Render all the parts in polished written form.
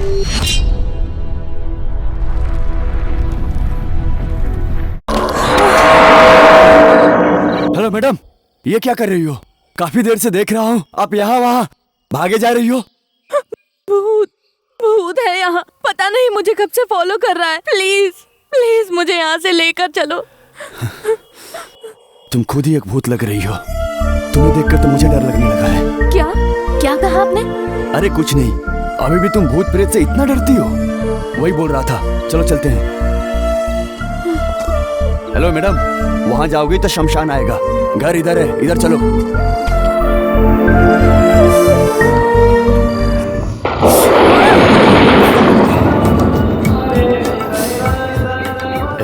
Hello madam, ये क्या कर रही हो? काफी देर से देख रहा हूँ आप यहाँ वहाँ भागे जा रही हो। भूत भूत है यहाँ, पता नहीं मुझे कब से फॉलो कर रहा है। प्लीज प्लीज मुझे यहाँ से लेकर चलो। तुम खुद ही एक भूत लग रही हो। तुम्हें देखकर तो मुझे डर लगने लगा है। क्या क्या कहा आपने? अरे कुछ नहीं, अभी भी तुम भूत प्रेत से इतना डरती हो? वही बोल रहा था, चलो चलते हैं। हेलो मैडम, वहाँ जाओगी तो शमशान आएगा, घर इधर है, इधर चलो।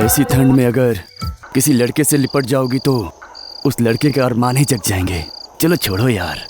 ऐसी ठंड में अगर किसी लड़के से लिपट जाओगी तो उस लड़के के अरमान ही जग जाएंगे। चलो छोड़ो यार।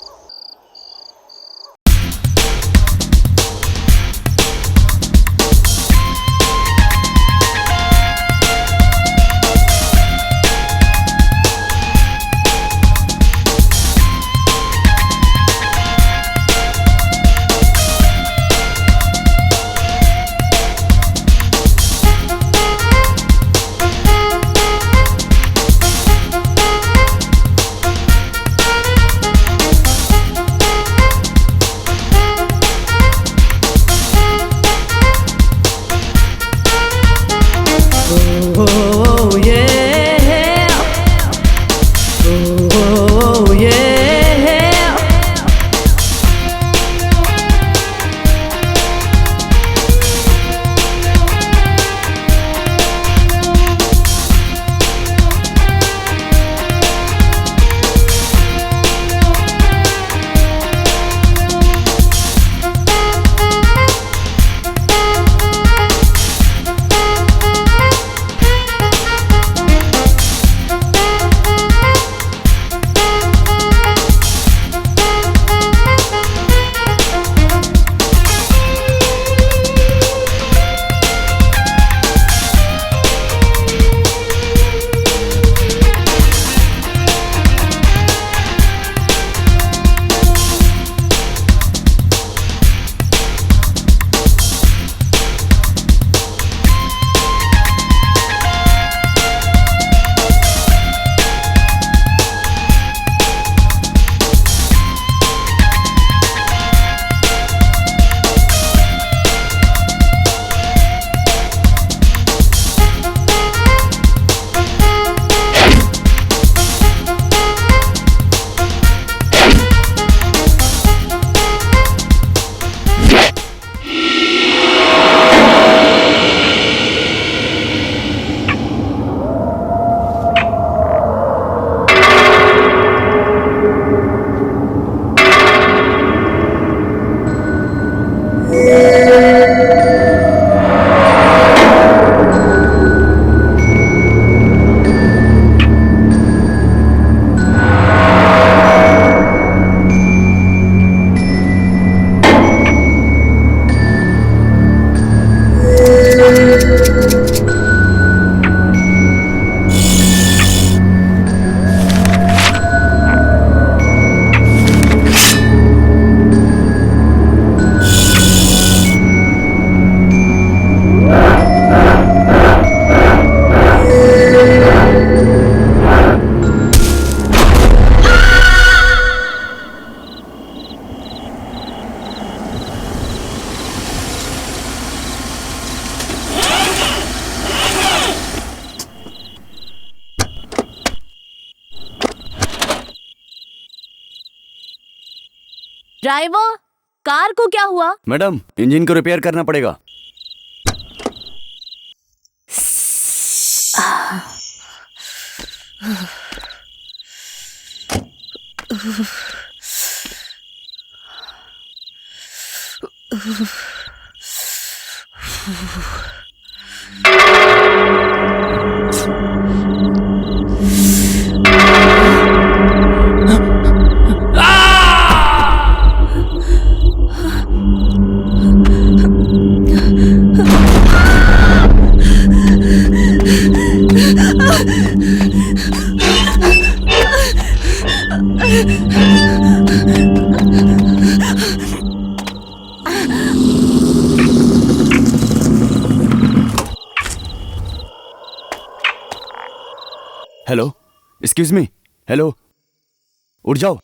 ड्राइवर, कार को क्या हुआ? मैडम, इंजन को रिपेयर करना पड़ेगा। Excuse me. हेलो, उठ जाओ।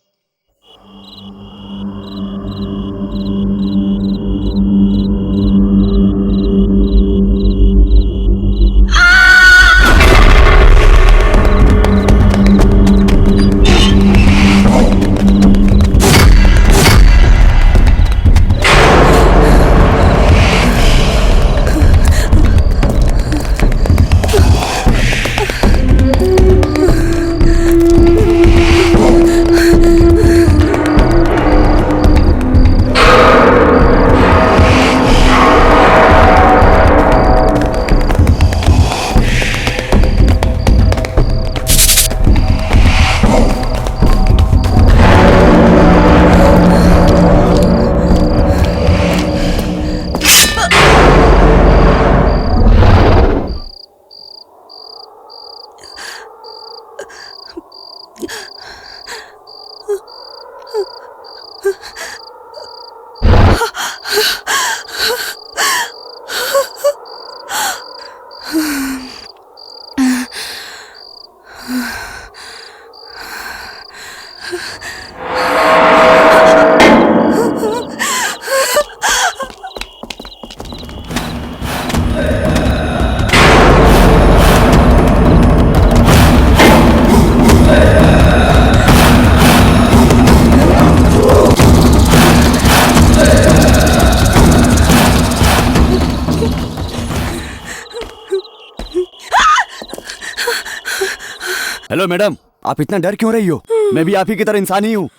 हेलो मैडम, आप इतना डर क्यों रही हो? मैं भी आप ही की तरह इंसान ही हूँ।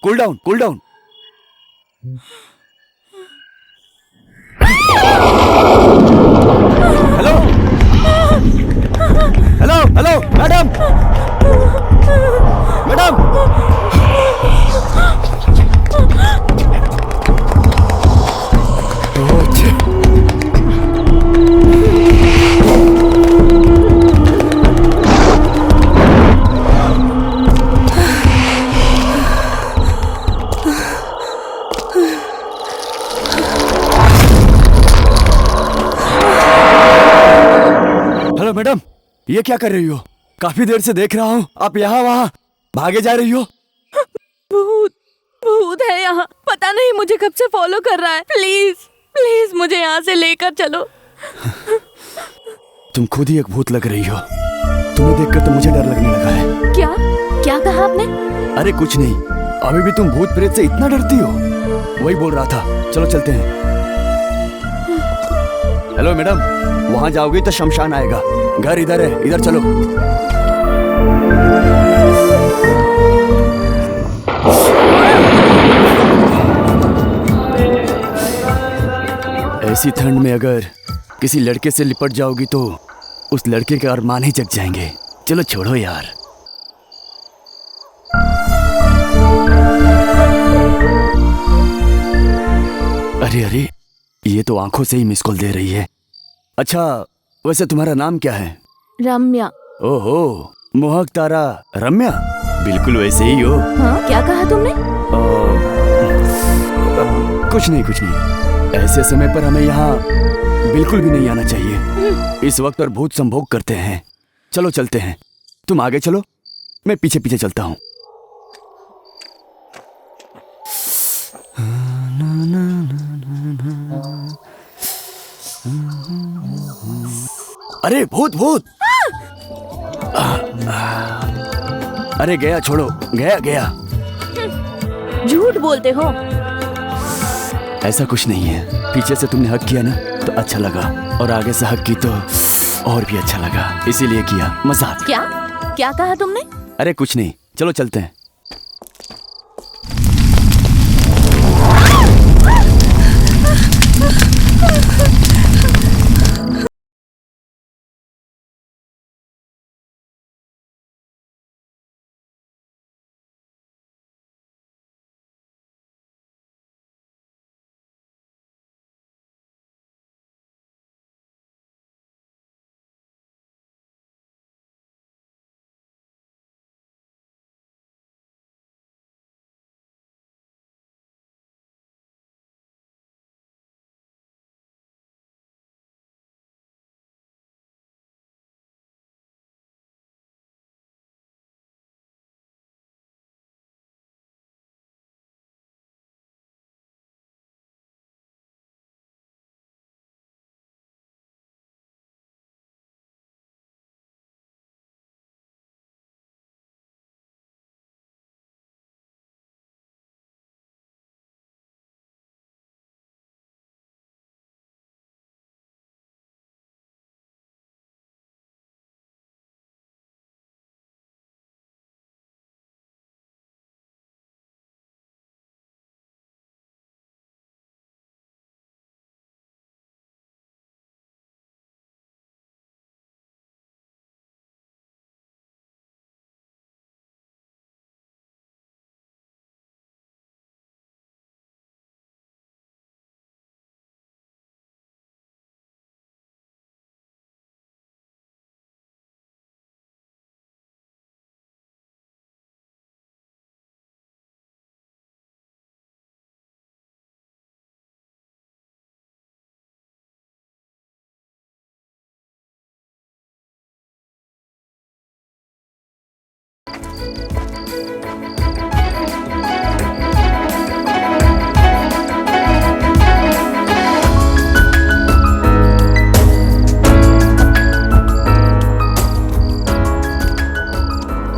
Cool down, cool down. Hello hello hello madam, madam. Oh, छे। हेलो मैडम, ये क्या कर रही हो? काफी देर से देख रहा हूँ आप यहाँ वहाँ भागे जा रही हो। भूत भूत है यहाँ, पता नहीं मुझे कब से फॉलो कर रहा है। प्लीज प्लीज मुझे यहाँ से लेकर चलो। तुम खुद ही एक भूत लग रही हो। तुम्हें देखकर तो मुझे डर लगने लगा है। क्या क्या कहा आपने? अरे कुछ नहीं, अभी भी तुम भूत प्रेत से इतना डरती हो। वही बोल रहा था, चलो चलते हैं। हेलो मैडम, वहां जाओगी तो शमशान आएगा। घर इधर है, इधर चलो। ऐसी ठंड में अगर किसी लड़के से लिपट जाओगी तो उस लड़के के अरमान ही जग जाएंगे। चलो छोड़ो यार। अरे अरे, ये तो आंखों से ही मिस कॉल दे रही है। अच्छा, वैसे तुम्हारा नाम क्या है? रम्या। ओहो, मोहक तारा रम्या, बिल्कुल वैसे ही हो। हाँ, क्या कहा तुमने? कुछ नहीं कुछ नहीं। ऐसे समय पर हमें यहाँ बिल्कुल भी नहीं आना चाहिए। इस वक्त पर भूत संभोग करते हैं। चलो चलते हैं, तुम आगे चलो, मैं पीछे पीछे चलता हूँ। अरे भूत भूत। अरे गया, छोड़ो, गया गया। झूठ बोलते हो। ऐसा कुछ नहीं है, पीछे से तुमने हक किया ना तो अच्छा लगा, और आगे से हक की तो और भी अच्छा लगा, इसीलिए किया। मजाक। क्या क्या कहा तुमने? अरे कुछ नहीं, चलो चलते हैं।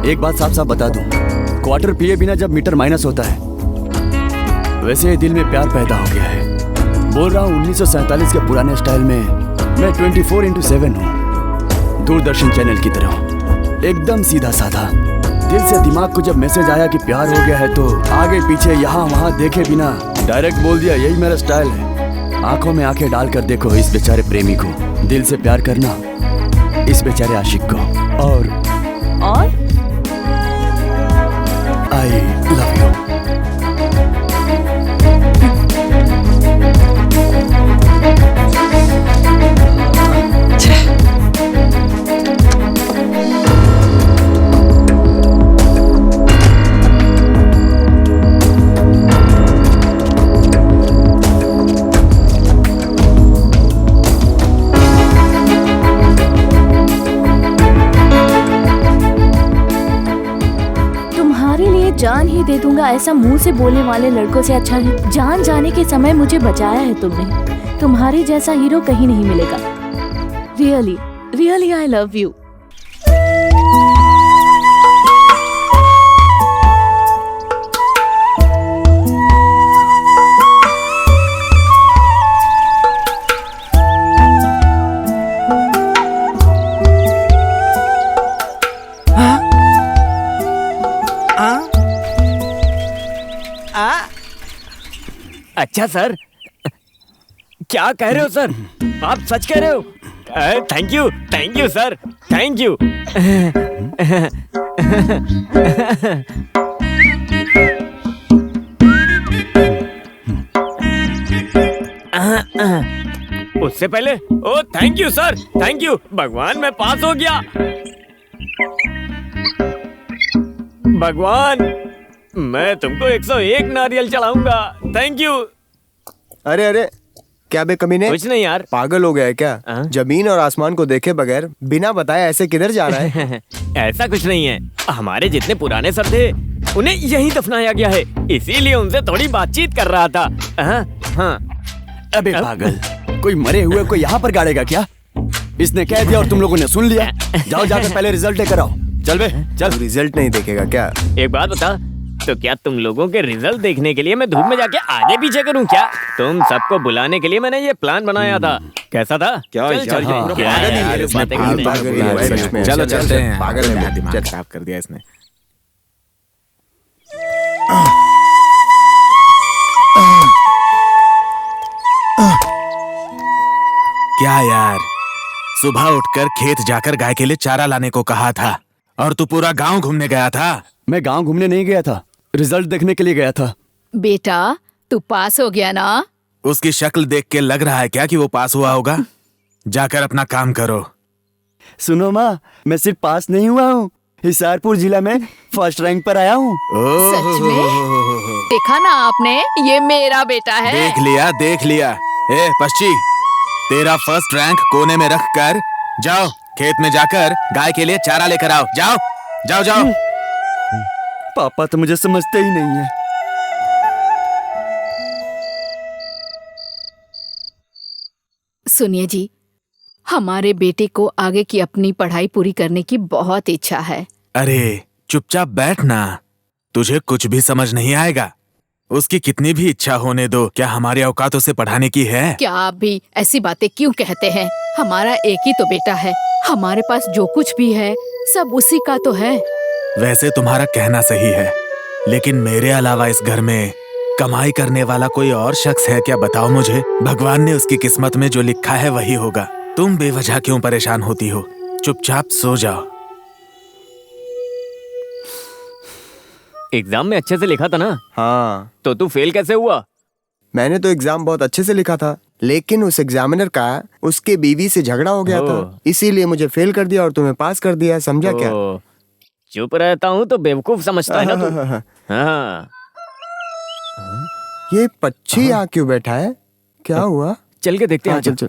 एक बात साफ साफ बता दूं, क्वार्टर पिए बिना जब मीटर माइनस होता है, वैसे दिल में प्यार पैदा हो गया है। बोल रहा हूँ 1947 के पुराने स्टाइल में मैं 24/7 हूँ, दूरदर्शन चैनल की तरह, एकदम सीधा साधा। दिल से दिमाग को जब मैसेज आया कि प्यार हो गया है तो आगे पीछे यहाँ वहाँ देखे बिना डायरेक्ट बोल दिया, यही मेरा स्टाइल है। आंखों में आंखें डालकर देखो इस बेचारे प्रेमी को, दिल से प्यार करना इस बेचारे आशिक को। और आई लव यू। जान ही दे दूंगा, ऐसा मुंह से बोलने वाले लड़कों से अच्छा है जान जाने के समय मुझे बचाया है तुमने। तुम्हारी जैसा हीरो कहीं नहीं मिलेगा। Really really I love you. अच्छा सर, क्या कह रहे हो सर? आप सच कह रहे हो? Thank you sir, thank you. उससे पहले oh thank you sir, thank you भगवान, मैं पास हो गया। भगवान, मैं तुमको 101 नारियल चढ़ाऊंगा। Thank you. अरे अरे, क्या बेकमीने? कुछ नहीं यार। पागल हो गया है क्या? जमीन और आसमान को देखे बगैर बिना बताए ऐसे किधर जा रहा है? ऐसा कुछ नहीं है, हमारे जितने पुराने सर थे उन्हें यहीं दफनाया गया है, इसीलिए उनसे थोड़ी बातचीत कर रहा था। हाँ। अबे पागल, कोई मरे हुए को यहाँ पर गाड़ेगा क्या? इसने कह दिया और तुम लोगों ने सुन लिया। जाओ जाकर पहले रिजल्ट लेकर आओ। चल बे चल। रिजल्ट नहीं देखेगा क्या? एक बात बता, तो क्या तुम लोगों के रिजल्ट देखने के लिए मैं धूप में जाके आगे पीछे करूं क्या? तुम सबको बुलाने के लिए मैंने ये प्लान बनाया था। कैसा था? चलो चलते हैं। पागल है, दिमाग खराब कर दिया इसने। क्या यार, सुबह उठकर खेत जाकर गाय के लिए चारा लाने को कहा था और तू पूरा गांव घूमने गया था। मैं गांव घूमने नहीं गया था, रिजल्ट देखने के लिए गया था। बेटा, तू पास हो गया ना? उसकी शक्ल देख के लग रहा है क्या कि वो पास हुआ होगा? जाकर अपना काम करो। सुनो माँ, मैं सिर्फ पास नहीं हुआ हूँ, हिसारपुर जिला में फर्स्ट रैंक पर आया हूँ। सच में? देखा ना आपने, ये मेरा बेटा है। देख लिया। ए पश्ची, तेरा फर्स्ट रैंक कोने में रख कर जाओ खेत में जाकर गाय के लिए चारा लेकर आओ। जाओ जाओ जाओ। पापा तो मुझे समझते ही नहीं है। सुनिए जी, हमारे बेटे को आगे की अपनी पढ़ाई पूरी करने की बहुत इच्छा है। अरे चुपचाप बैठ ना, तुझे कुछ भी समझ नहीं आएगा। उसकी कितनी भी इच्छा होने दो, क्या हमारी औकात उसे पढ़ाने की है? क्या आप भी ऐसी बातें क्यों कहते हैं? हमारा एक ही तो बेटा है, हमारे पास जो कुछ भी है सब उसी का तो है। वैसे तुम्हारा कहना सही है, लेकिन मेरे अलावा इस घर में कमाई करने वाला कोई और शख्स है क्या? बताओ मुझे। भगवान ने उसकी किस्मत में जो लिखा है वही होगा। तुम बेवजह क्यों परेशान होती हो? चुपचाप सो जाओ। एग्जाम में अच्छे से लिखा था ना? हाँ। तो तू फेल कैसे हुआ? मैंने तो एग्जाम बहुत अच्छे से लिखा था, लेकिन उस एग्जामिनर का उसके बीवी से झगड़ा हो गया था, इसीलिए मुझे फेल कर दिया और तुम्हें पास कर दिया। समझा क्या? चुप रहता हूँ तो बेवकूफ समझता है ना तू? हाँ। ये पक्षी यहाँ क्यों बैठा है? क्या हुआ? चल के देखते हैं। चल चल।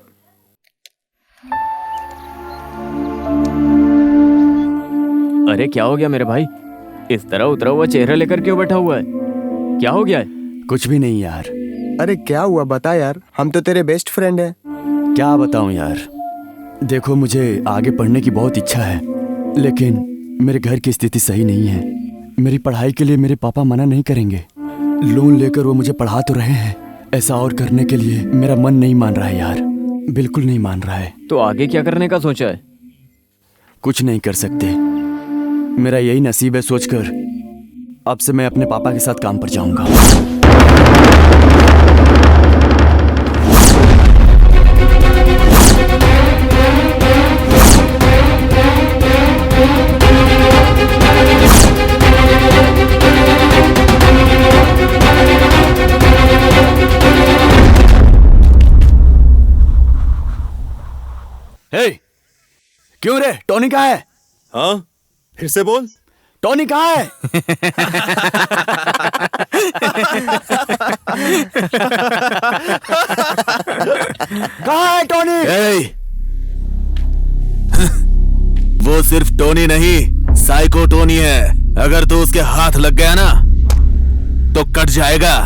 अरे क्या हो गया मेरे भाई? इस तरह उतरा हुआ चेहरा लेकर क्यों बैठा हुआ है? क्या हो गया है? कुछ भी नहीं यार। अरे क्या हुआ बता यार, हम तो तेरे बेस्ट फ्रेंड हैं। क्या बताऊं यार, देखो मुझे आगे पढ़ने की बहुत इच्छा है, लेकिन मेरे घर की स्थिति सही नहीं है। मेरी पढ़ाई के लिए मेरे पापा मना नहीं करेंगे। लोन लेकर वो मुझे पढ़ा तो रहे हैं, ऐसा और करने के लिए मेरा मन नहीं मान रहा है यार, बिल्कुल नहीं मान रहा है। तो आगे क्या करने का सोचा है? कुछ नहीं कर सकते, मेरा यही नसीब है सोचकर अब से मैं अपने पापा के साथ काम पर जाऊंगा। हे, क्यों रे? टोनी कहाँ है? हाँ, फिर से बोल। टोनी कहाँ है? कहाँ है टोनी? ए, वो सिर्फ टोनी नहीं, साइको टोनी है। अगर तू उसके हाथ लग गया ना तो कट जाएगा।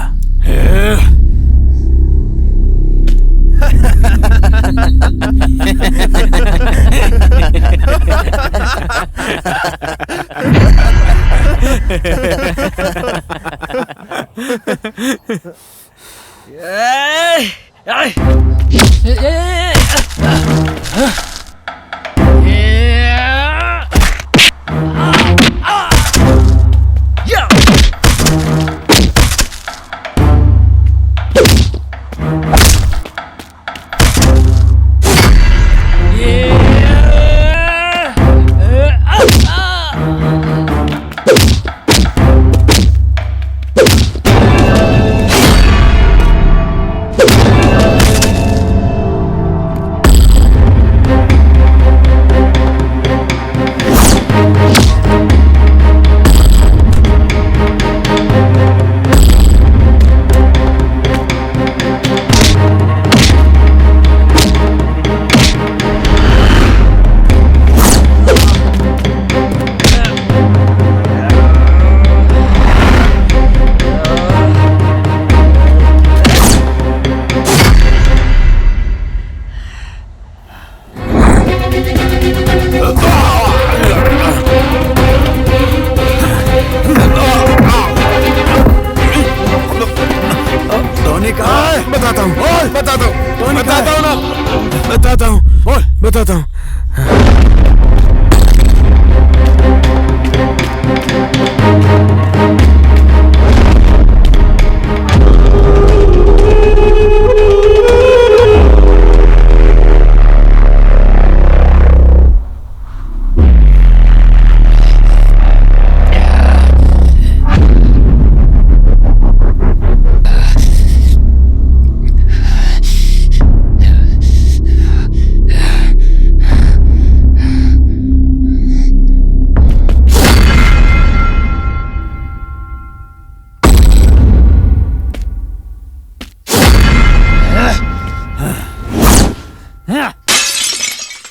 बताता हूँ।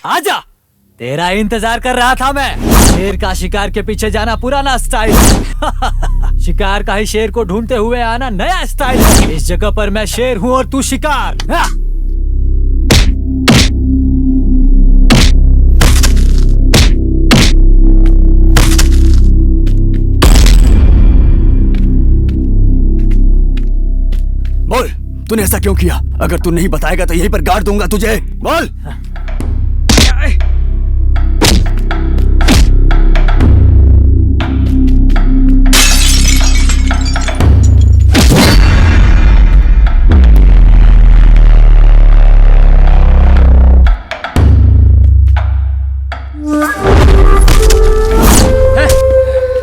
आजा, तेरा इंतजार कर रहा था मैं। शेर का शिकार के पीछे जाना पुराना स्टाइल शिकार का ही शेर को ढूंढते हुए आना नया स्टाइल है। इस जगह पर मैं शेर हूँ और तू शिकार। बोल, तूने ऐसा क्यों किया? अगर तू नहीं बताएगा तो यहीं पर गाड़ दूंगा तुझे। बोल।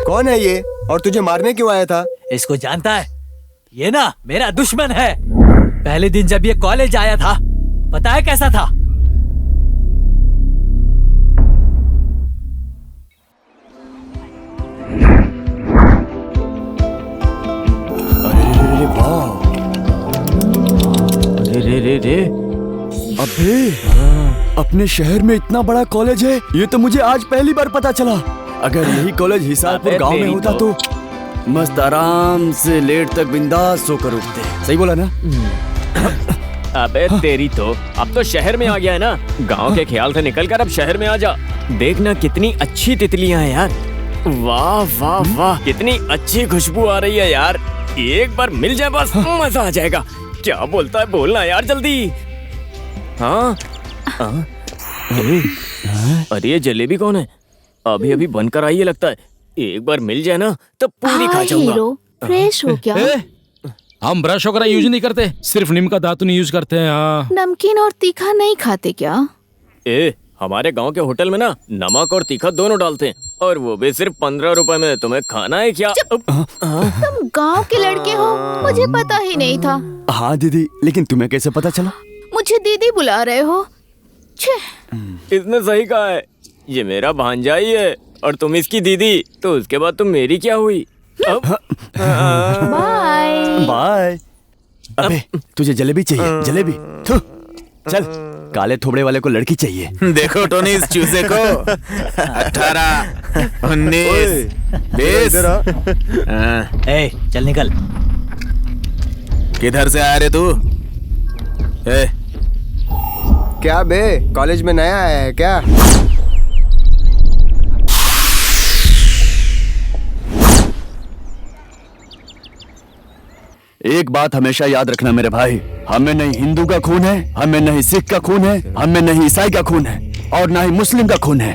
कौन है ये और तुझे मारने क्यों आया था? इसको जानता है? ये ना मेरा दुश्मन है। पहले दिन जब ये कॉलेज आया था, पता है कैसा था? अरे वाह, रे अबे अपने शहर में इतना बड़ा कॉलेज है, ये तो मुझे आज पहली बार पता चला। अगर यही कॉलेज हिसारपुर गांव में होता तो मस्त आराम से लेट तक बिंदास सोकर उठते। सही बोला ना? अबे तेरी तो अब तो शहर में आ गया है ना। गांव के ख्याल से निकलकर अब शहर में आ जा। देखना कितनी अच्छी तितलियां हैं यार। वाह वाह वाह, कितनी अच्छी खुशबू आ रही है यार। एक बार मिल जाए बस मजा आ जाएगा। क्या बोलता है, बोलना यार जल्दी। हाँ हाँ? अरे ये जलेबी कौन है? अभी अभी बनकर आई है लगता है। एक बार मिल जाए ना तो पूरी खा जाऊंगा। हीरो फ्रेश हो क्या? हम ब्रश वगैरह यूज नहीं करते, सिर्फ नीम का दातुन यूज करते हैं। हाँ। नमकीन और तीखा नहीं खाते क्या? हमारे गांव के होटल में ना नमक और तीखा दोनों डालते हैं, और वो भी सिर्फ 15 रुपए में। तुम्हें खाना है क्या? तुम गांव के लड़के हो, मुझे पता ही नहीं था। हाँ दीदी, लेकिन तुम्हें कैसे पता चला? मुझे दीदी बुला रहे हो? छे। इसने सही कहा है, ये मेरा भांजा ही है और तुम इसकी दीदी, तो उसके बाद तुम मेरी क्या हुई? बाय। बाय। अबे तुझे जलेबी चाहिए? जलेबी? थू, चल, काले थोबड़े वाले को लड़की चाहिए। देखो टोनी इस चूजे को। 18, 19, 20। ए, चल निकल। किधर से आ रहे तू? ए, क्या बे, कॉलेज में नया आया है क्या? एक बात हमेशा याद रखना मेरे भाई, हमें नहीं हिंदू का खून है, हमें नहीं सिख का खून है, हमें नहीं ईसाई का खून है, और ना ही मुस्लिम का खून है।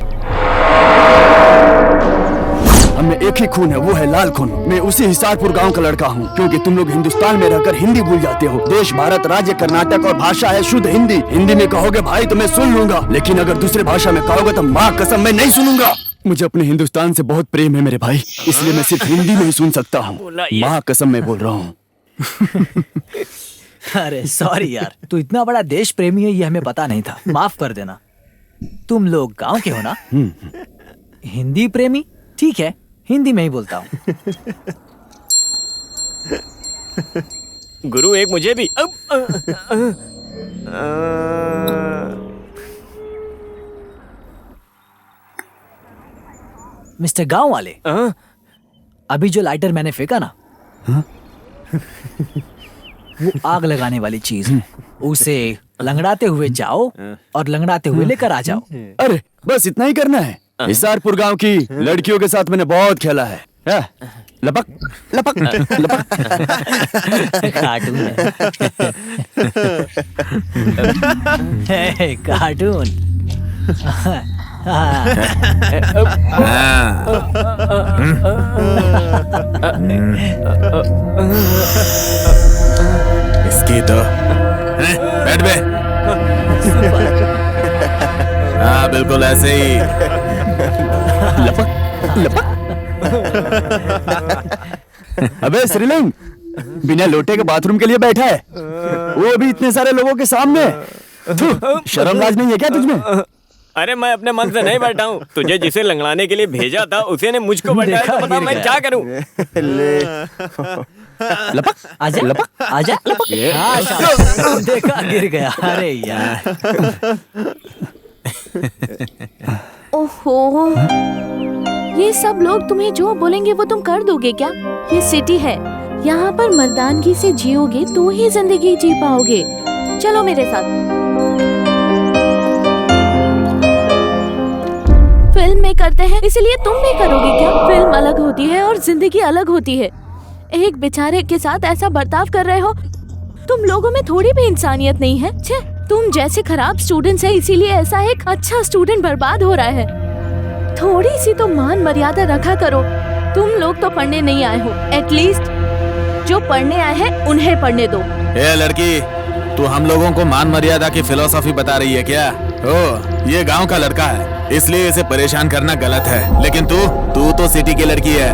हमें एक ही खून है, वो है लाल खून। मैं उसी हिसारपुर गांव का लड़का हूँ। क्योंकि तुम लोग हिंदुस्तान में रहकर हिंदी भूल जाते हो। देश भारत, राज्य कर्नाटक, और भाषा है शुद्ध हिंदी। हिंदी में कहोगे भाई तो मैं सुन लूंगा, लेकिन अगर दूसरे भाषा में कहोगे तो माँ कसम मैं नहीं सुनूंगा। मुझे अपने हिंदुस्तान से बहुत प्रेम है मेरे भाई, इसलिए मैं सिर्फ हिंदी में ही सुन सकता हूँ। माँ कसम मैं बोल रहा हूँ। अरे सॉरी यार, तू इतना बड़ा देश प्रेमी है ये हमें पता नहीं था, माफ कर देना। तुम लोग गांव के हो ना? हिंदी प्रेमी? ठीक है, हिंदी में ही बोलता हूँ। गुरु एक मुझे भी। मिस्टर गांव वाले, अभी जो लाइटर मैंने फेंका ना, वो आग लगाने वाली चीज है। उसे लंगड़ाते हुए जाओ और लंगड़ाते हुए लेकर आ जाओ। अरे बस इतना ही करना है। हिसारपुर गांव की लड़कियों के साथ मैंने बहुत खेला है। लपक लपक लपक। कार्टून है। कार्टून। इसकी तो बैठ बे। हाँ बिल्कुल ऐसे ही। लपक लपक। अबे श्रीलिंग, बिना लोटे के बाथरूम के लिए बैठा है, वो भी इतने सारे लोगों के सामने। शर्म लाज नहीं है क्या तुझमें? अरे मैं अपने मन से नहीं बैठा हूँ। तुझे जिसे लंगड़ाने के लिए भेजा था उसे ने मुझको बैठाया, तो बता मैं क्या करूँ? लपक आजा लपक आजा लपक। हाँ, शाबाश। देखा गिर गया। अरे यार। ओहो, ये सब लोग तुम्हें जो बोलेंगे वो तुम कर दोगे क्या? ये सिटी है, यहाँ पर मर्दानगी से जियोगे तो ही जिंदगी जी पाओगे। चलो मेरे साथ। फिल्म में करते हैं इसलिए तुम भी करोगे क्या? फिल्म अलग होती है और जिंदगी अलग होती है। एक बेचारे के साथ ऐसा बर्ताव कर रहे हो, तुम लोगों में थोड़ी भी इंसानियत नहीं है। छे, तुम जैसे खराब स्टूडेंट्स हैं, इसीलिए ऐसा एक अच्छा स्टूडेंट बर्बाद हो रहा है। थोड़ी सी तो मान मर्यादा रखा करो। तुम लोग तो पढ़ने नहीं आए हो, एटलीस्ट जो पढ़ने आए हैं उन्हें पढ़ने दो। ए लड़की, तू हम लोगों को मान मर्यादा की फिलोसॉफी बता रही है क्या? ओ, ये गांव का लड़का है, इसलिए इसे परेशान करना गलत है। लेकिन तू तो सिटी की लड़की है,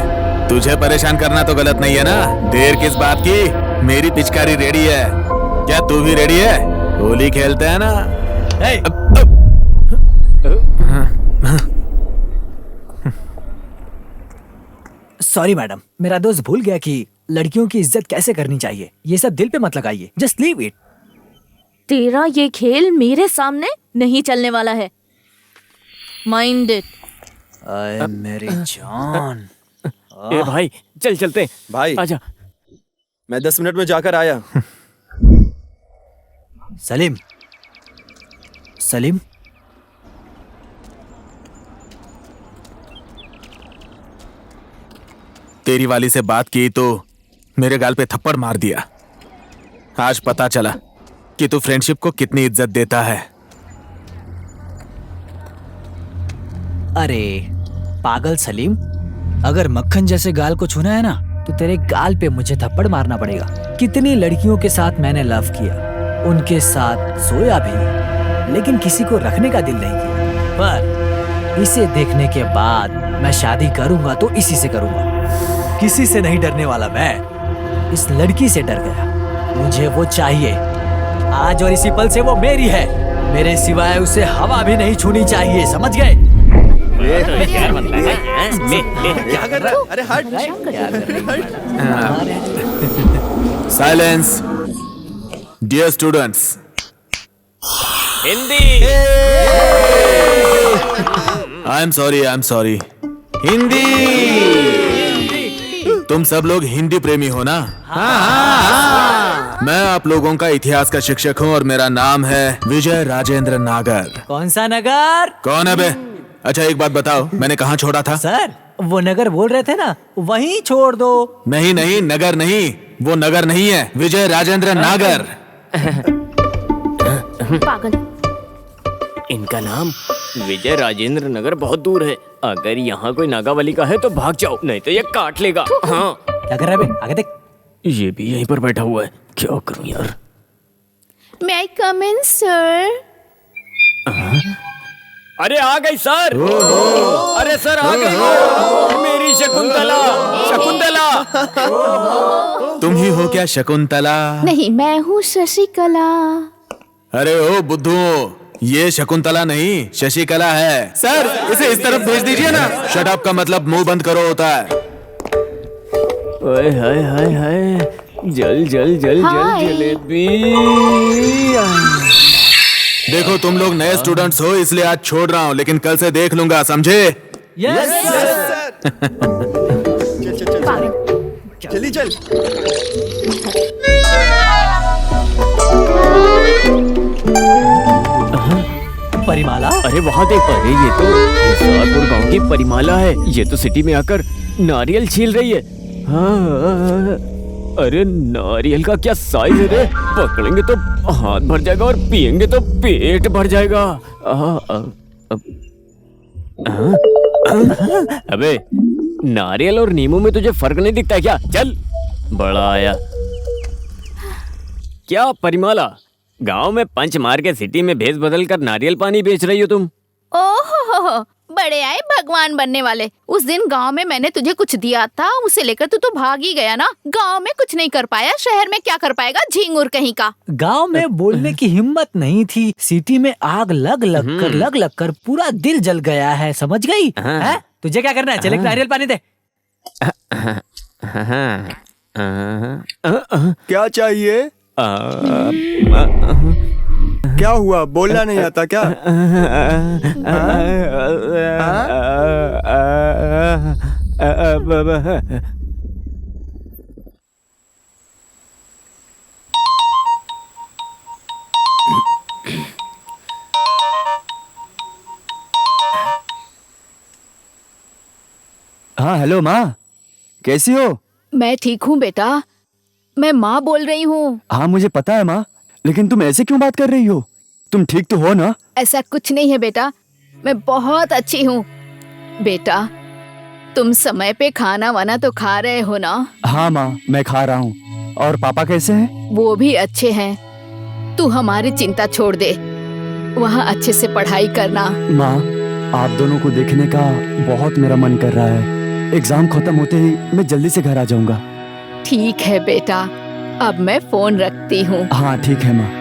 तुझे परेशान करना तो गलत नहीं है ना? देर किस बात की? मेरी पिचकारी रेडी है, क्या तू भी रेडी है? होली खेलते हैं ना? सॉरी मैडम, मेरा दोस्त भूल गया कि लड़कियों की इज्जत कैसे करनी चाहिए। ये सब दिल पे मत लगाइए, जस्ट लीव इट। तेरा ये खेल मेरे सामने नहीं चलने वाला है। Mind it. अरे मेरी जान। ए भाई चल चलते। भाई आजा। मैं 10 मिनट में जाकर आया। सलीम, सलीम, तेरी वाली से बात की तो मेरे गाल पे थप्पड़ मार दिया। आज पता चला कि तू फ्रेंडशिप को कितनी इज्जत देता है। अरे पागल सलीम, अगर मक्खन जैसे गाल को छूना है ना तो तेरे गाल पे मुझे थप्पड़ मारना पड़ेगा। कितनी लड़कियों के साथ मैंने लव किया, उनके साथ सोया भी, लेकिन किसी को रखने का दिल नहीं किया। पर इसे देखने के बाद मैं शादी करूंगा तो इसी से करूंगा। किसी से नहीं डरने वाला मैं इस लड़की से डर गया। मुझे वो चाहिए आज और इसी पल से वो मेरी है। मेरे सिवाय उसे हवा भी नहीं छूनी चाहिए, समझ गए? क्या कर रहा है? अरे हट। Silence dear students. Hindi. I am sorry Hindi. तुम सब लोग हिंदी प्रेमी हो ना? मैं आप लोगों का इतिहास का शिक्षक हूँ और मेरा नाम है विजय राजेंद्र नागर। कौन सा नगर? कौन है बे? अच्छा एक बात बताओ, मैंने कहाँ छोड़ा था? सर वो नगर बोल रहे थे ना, वहीं छोड़ दो। नहीं नगर नहीं, वो नगर नहीं है, विजय राजेंद्र नागर। पागल। इनका नाम विजय राजेंद्र नगर बहुत दूर है। अगर यहाँ कोई नागावली का है तो भाग जाओ, नहीं तो ये काट लेगा। हाँ, क्या कर रहा है बे? आगे देख। ये भी यहीं पर बैठा हुआ है। क्या करूं यार? May I come in, sir? अरे आ गई सर। अरे सर आ गई मेरी शकुंतला। तुम ही हो क्या शकुंतला? नहीं, मैं हूँ शशिकला। अरे ओ बुद्धू, ये शकुंतला नहीं शशिकला है। सर इसे इस तरफ भेज दीजिए ना। शट अप का मतलब मुंह बंद करो होता है। ओए हाय हाय हाय, जल जलेबी। देखो तुम लोग नए स्टूडेंट्स हो इसलिए आज छोड़ रहा हूँ, लेकिन कल से देख लूंगा, समझे? यस चली चल। परिमाला। अरे वहाँ देख, अरे ये तो हिसारपुर गांव की परिमाला है। ये तो सिटी में आकर नारियल छील रही है। हाँ, अरे नारियल का क्या साइज है रे? पकड़ेंगे तो हाथ भर जाएगा और पिएंगे तो पेट भर जाएगा। अबे नारियल और नींबू में तुझे फर्क नहीं दिखता है क्या? चल, बड़ा आया। क्या परिमाला, गांव में पंच मार के सिटी में भेस बदल कर नारियल पानी बेच रही हो तुम? ओहो, बड़े आए भगवान बनने वाले। उस दिन गांव में मैंने तुझे कुछ दिया था, उसे लेकर तू तो भाग ही गया ना। गांव में कुछ नहीं कर पाया, शहर में क्या कर पाएगा, झिंगुर कहीं का। गांव में बोलने की हिम्मत नहीं थी, सिटी में आग लग लग कर पूरा दिल जल गया है, समझ गई? है? तुझे क्या करना है? चल एक नारियल पानी दे। क्या चाहिए? क्या हुआ, बोलना नहीं आता क्या? हाँ हेलो माँ, कैसी हो? मैं ठीक हूँ बेटा, मैं माँ बोल रही हूँ। हाँ मुझे पता है माँ, लेकिन तुम ऐसे क्यों बात कर रही हो? तुम ठीक तो हो ना? ऐसा कुछ नहीं है बेटा, मैं बहुत अच्छी हूँ। बेटा तुम समय पे खाना वाना तो खा रहे हो ना? हाँ माँ मैं खा रहा हूँ। और पापा कैसे हैं? वो भी अच्छे हैं। तू हमारी चिंता छोड़ दे, वहाँ अच्छे से पढ़ाई करना। माँ आप दोनों को देखने का बहुत मेरा मन कर रहा है। एग्जाम खत्म होते ही मैं जल्दी से घर आ जाऊंगा। ठीक है बेटा, अब मैं फोन रखती हूँ। हाँ ठीक है माँ।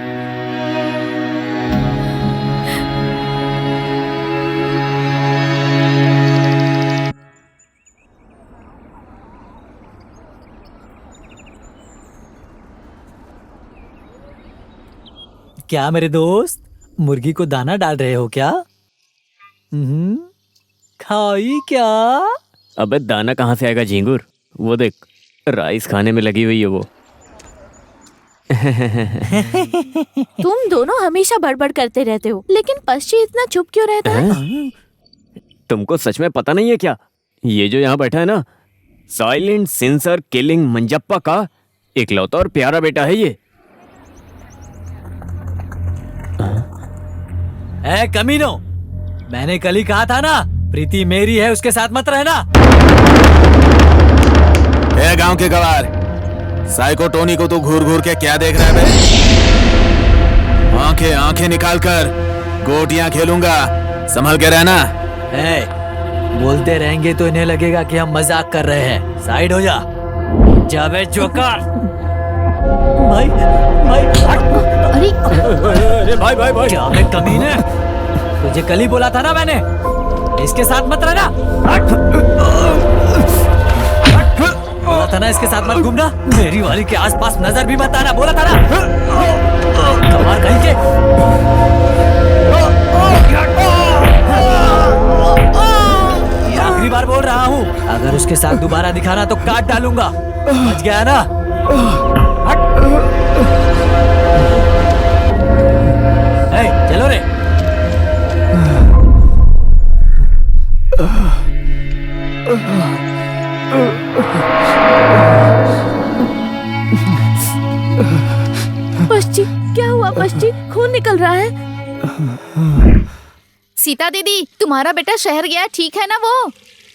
क्या मेरे दोस्त, मुर्गी को दाना डाल रहे हो क्या? खाई क्या? अबे दाना कहाँ से आएगा झिंगुर? वो देख, राइस खाने में लगी हुई है वो। तुम दोनों हमेशा बड़बड़ करते रहते हो, लेकिन पश्ची इतना चुप क्यों रहता है? तुमको सच में पता नहीं है क्या? ये जो यहाँ बैठा है ना, साइलेंट सेंसर किलिंग मंजप्पा का इकलौता और प्यारा बेटा है ये। ए कमीनो, मैंने कल ही कहा था ना, प्रीति मेरी है, उसके साथ मत रहना। ए गांव के गवार, साइको टोनी को तू घूर घूर के क्या देख रहा है बे? आंखें आंखें निकाल कर गोटियां खेलूंगा, संभल के रहना। ए, बोलते रहेंगे तो इन्हें लगेगा कि हम मजाक कर रहे हैं। साइड हो जा। जावे जोकर। भाई भाई अरे अरे भाई भाई भाई, क्या मैं कमीने, तुझे कल ही बोला था ना मैंने, इसके साथ मत रहना। बोला था ना इसके साथ मत घूमना, मेरी वाली के आसपास नजर भी मत आना, बोला था ना। कमाल कहीं के। ये आखिरी बार बोल रहा हूँ, अगर उसके साथ दोबारा दिखाना तो काट डालूंगा, समझ गया ना? ए, चलो रे। पश्ची, क्या हुआ पश्ची? खून निकल रहा है। सीता दीदी, तुम्हारा बेटा शहर गया, ठीक है ना?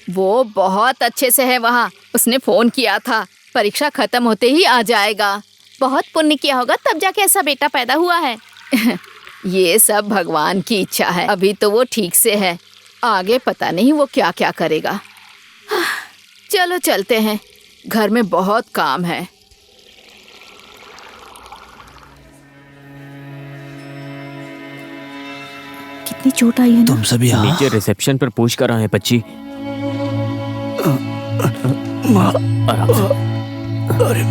वो बहुत अच्छे से है वहाँ। उसने फोन किया था, परीक्षा खत्म होते ही आ जाएगा। बहुत पुण्य किया होगा तब जाके ऐसा बेटा पैदा हुआ है। ये सब भगवान की इच्छा है। अभी तो वो ठीक से है, आगे पता नहीं वो क्या क्या करेगा। चलो चलते हैं, घर में बहुत काम है। कितनी चोट आई है ना? तुम सभी यहाँ? नीचे रिसेप्शन पर पूछ कर आए हैं बच्ची। आराम से। अरे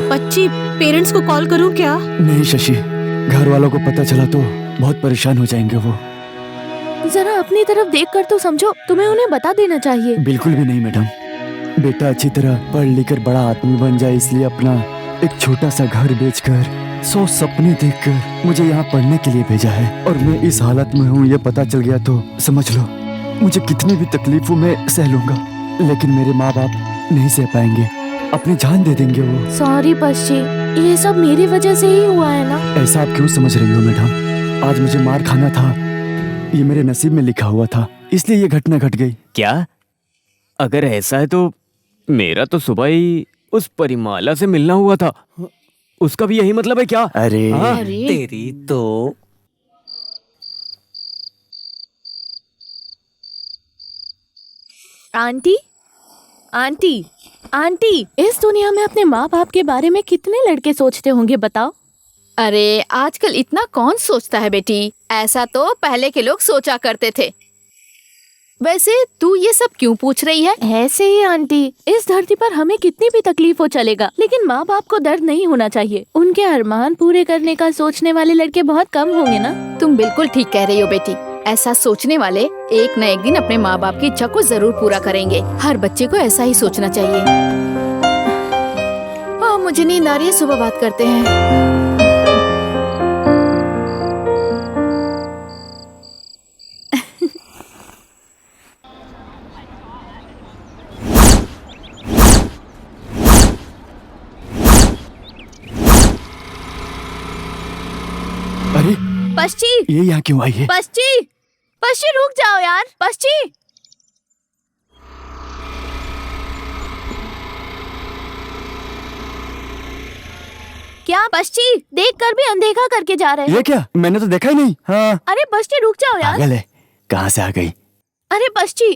बच्ची, पेरेंट्स को कॉल करूं क्या? नहीं शशि, घर वालों को पता चला तो बहुत परेशान हो जाएंगे वो। जरा अपनी तरफ देख कर तो समझो, तुम्हें उन्हें बता देना चाहिए। बिल्कुल भी नहीं मैडम, बेटा अच्छी तरह पढ़ लिख कर बड़ा आदमी बन जाए, इसलिए अपना एक छोटा सा घर बेचकर 100 सपने देखकर मुझे यहाँ पढ़ने के लिए भेजा है। और मैं इस हालत में हूँ, ये पता चल गया तो समझ लो मुझे कितनी भी तकलीफों में सह लूंगा, लेकिन मेरे माँ बाप नहीं सह पाएंगे, अपनी जान दे देंगे वो। सॉरी पश्ची, ये सब मेरी वजह से ही हुआ है ना। ऐसा आप क्यों समझ रही हो मैडम? आज मुझे मार खाना था, ये मेरे नसीब में लिखा हुआ था, इसलिए ये घटना घट गई। क्या? अगर ऐसा है तो मेरा तो सुबह ही उस परिमाला से मिलना हुआ था, उसका भी यही मतलब है क्या? अरे तेरी तो। आंटी, आंटी, आंटी, इस दुनिया में अपने माँ बाप के बारे में कितने लड़के सोचते होंगे बताओ? अरे आजकल इतना कौन सोचता है बेटी, ऐसा तो पहले के लोग सोचा करते थे। वैसे तू ये सब क्यों पूछ रही है? ऐसे ही आंटी, इस धरती पर हमें कितनी भी तकलीफ हो चलेगा, लेकिन माँ बाप को दर्द नहीं होना चाहिए। उनके अरमान पूरे करने का सोचने वाले लड़के बहुत कम होंगे ना। तुम बिल्कुल ठीक कह रही हो बेटी, ऐसा सोचने वाले एक न एक दिन अपने माँ बाप की इच्छा को जरूर पूरा करेंगे। हर बच्चे को ऐसा ही सोचना चाहिए। मुझे नींद आ रही है, सुबह बात करते हैं। अरे पश्ची, ये यहाँ क्यों आई है? पश्ची, पश्ची रुक जाओ यार, पश्ची। क्या पश्ची, देख कर भी अनदेखा करके जा रहे ये हैं? क्या? मैंने तो देखा ही नहीं। हाँ, अरे पश्ची रुक जाओ यार। पागल है, कहाँ से आ गई? अरे पश्ची,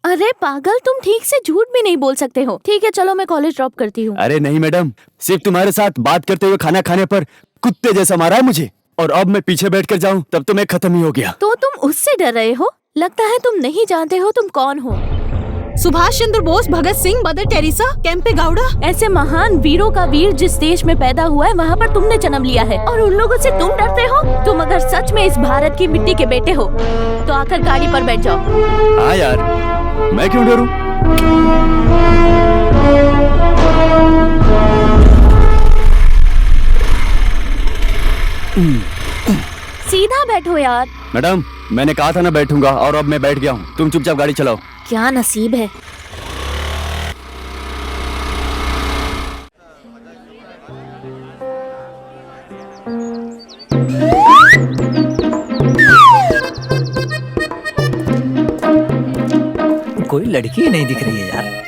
अरे पागल, तुम ठीक से झूठ भी नहीं बोल सकते हो। ठीक है चलो, मैं कॉलेज ड्रॉप करती हूँ। अरे नहीं मैडम, सिर्फ तुम्हारे साथ बात करते हुए खाना खाने पर कुत्ते जैसा मारा है मुझे, और अब मैं पीछे बैठकर जाऊं तब तो मैं खत्म ही हो गया। तो तुम उससे डर रहे हो? लगता है तुम नहीं जानते हो तुम कौन हो। सुभाष चंद्र बोस, भगत सिंह, मदर टेरेसा, केम्पे गौड़ा, ऐसे महान वीरों का वीर जिस देश में पैदा हुआ है वहाँ पर तुमने जन्म लिया है, और उन लोगों से तुम डरते हो? तुम अगर सच में इस भारत की मिट्टी के बेटे हो तो आकर गाड़ी पर बैठ जाओ। हाँ यार, मैं क्यों डरूं? सीधा बैठो यार। मैडम, मैंने कहा था ना बैठूंगा, और अब मैं बैठ गया हूँ। तुम चुपचाप गाड़ी चलाओ। क्या नसीब है। कोई लड़की नहीं दिख रही है यार।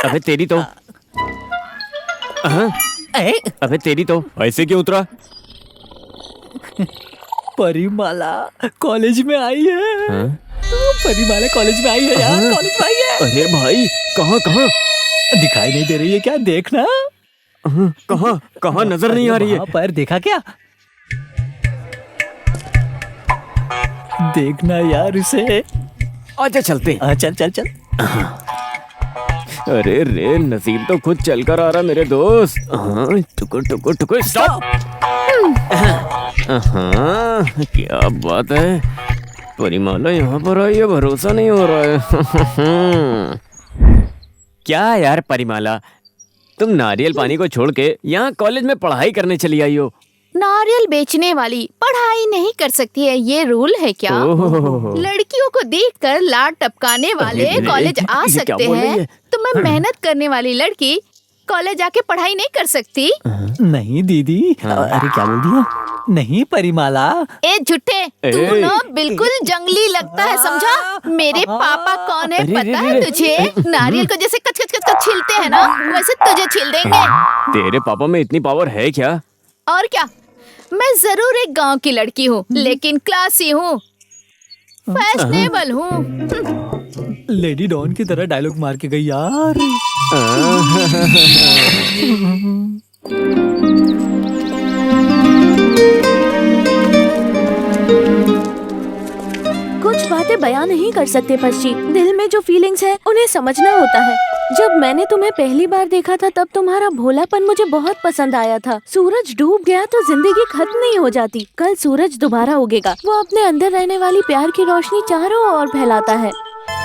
अबे तेरी तो अबे तेरी तो ऐसे क्यों उतरा? परिमाला कॉलेज में आई है। परिमाला कॉलेज में आई है यार, कॉलेज में आई है। अरे भाई, कहाँ कहाँ? दिखाई नहीं दे रही है क्या? देखना। कहाँ कहाँ नजर नहीं आ रही है। वहाँ पर देखा क्या? देखना यार उसे। आजा चलते। चल चल चल। अरे रे, नसीब तो खुद चल कर आ रहा मेरे दोस्त। टुकुर टुकुर टुकुर, स्टॉप। क्या बात है, परिमाला यहाँ पर आई है, भरोसा नहीं हो रहा है। क्या यार परिमाला, तुम नारियल पानी को छोड़ के यहाँ कॉलेज में पढ़ाई करने चली आई हो? नारियल बेचने वाली पढ़ाई नहीं कर सकती है, ये रूल है क्या? लड़कियों को देखकर लाड टपकाने वाले कॉलेज आ सकते हैं, तो मैं मेहनत करने वाली लड़की कॉलेज आके पढ़ाई नहीं कर सकती? नहीं दीदी। अरे क्या बोल दिया? नहीं परिमाला। ए झूठे, तू ना बिल्कुल जंगली लगता है, समझा? मेरे पापा कौन है पता है तुझे? नारियल को जैसे कच कच कच कच छीलते हैं ना, वैसे तुझे छील देंगे। तेरे पापा में इतनी पावर है क्या? और क्या, मैं जरूर एक गांव की लड़की हूँ, लेकिन क्लासी हूँ, फैशनेबल हूँ। लेडी डॉन की तरह डायलॉग मार के गई यार। कुछ बातें बयां नहीं कर सकते पक्षी। दिल में जो फीलिंग्स है उन्हें समझना होता है। जब मैंने तुम्हें पहली बार देखा था तब तुम्हारा भोलापन मुझे बहुत पसंद आया था। सूरज डूब गया तो जिंदगी खत्म नहीं हो जाती, कल सूरज दोबारा उगेगा। वो अपने अंदर रहने वाली प्यार की रोशनी चारों ओर फैलाता है।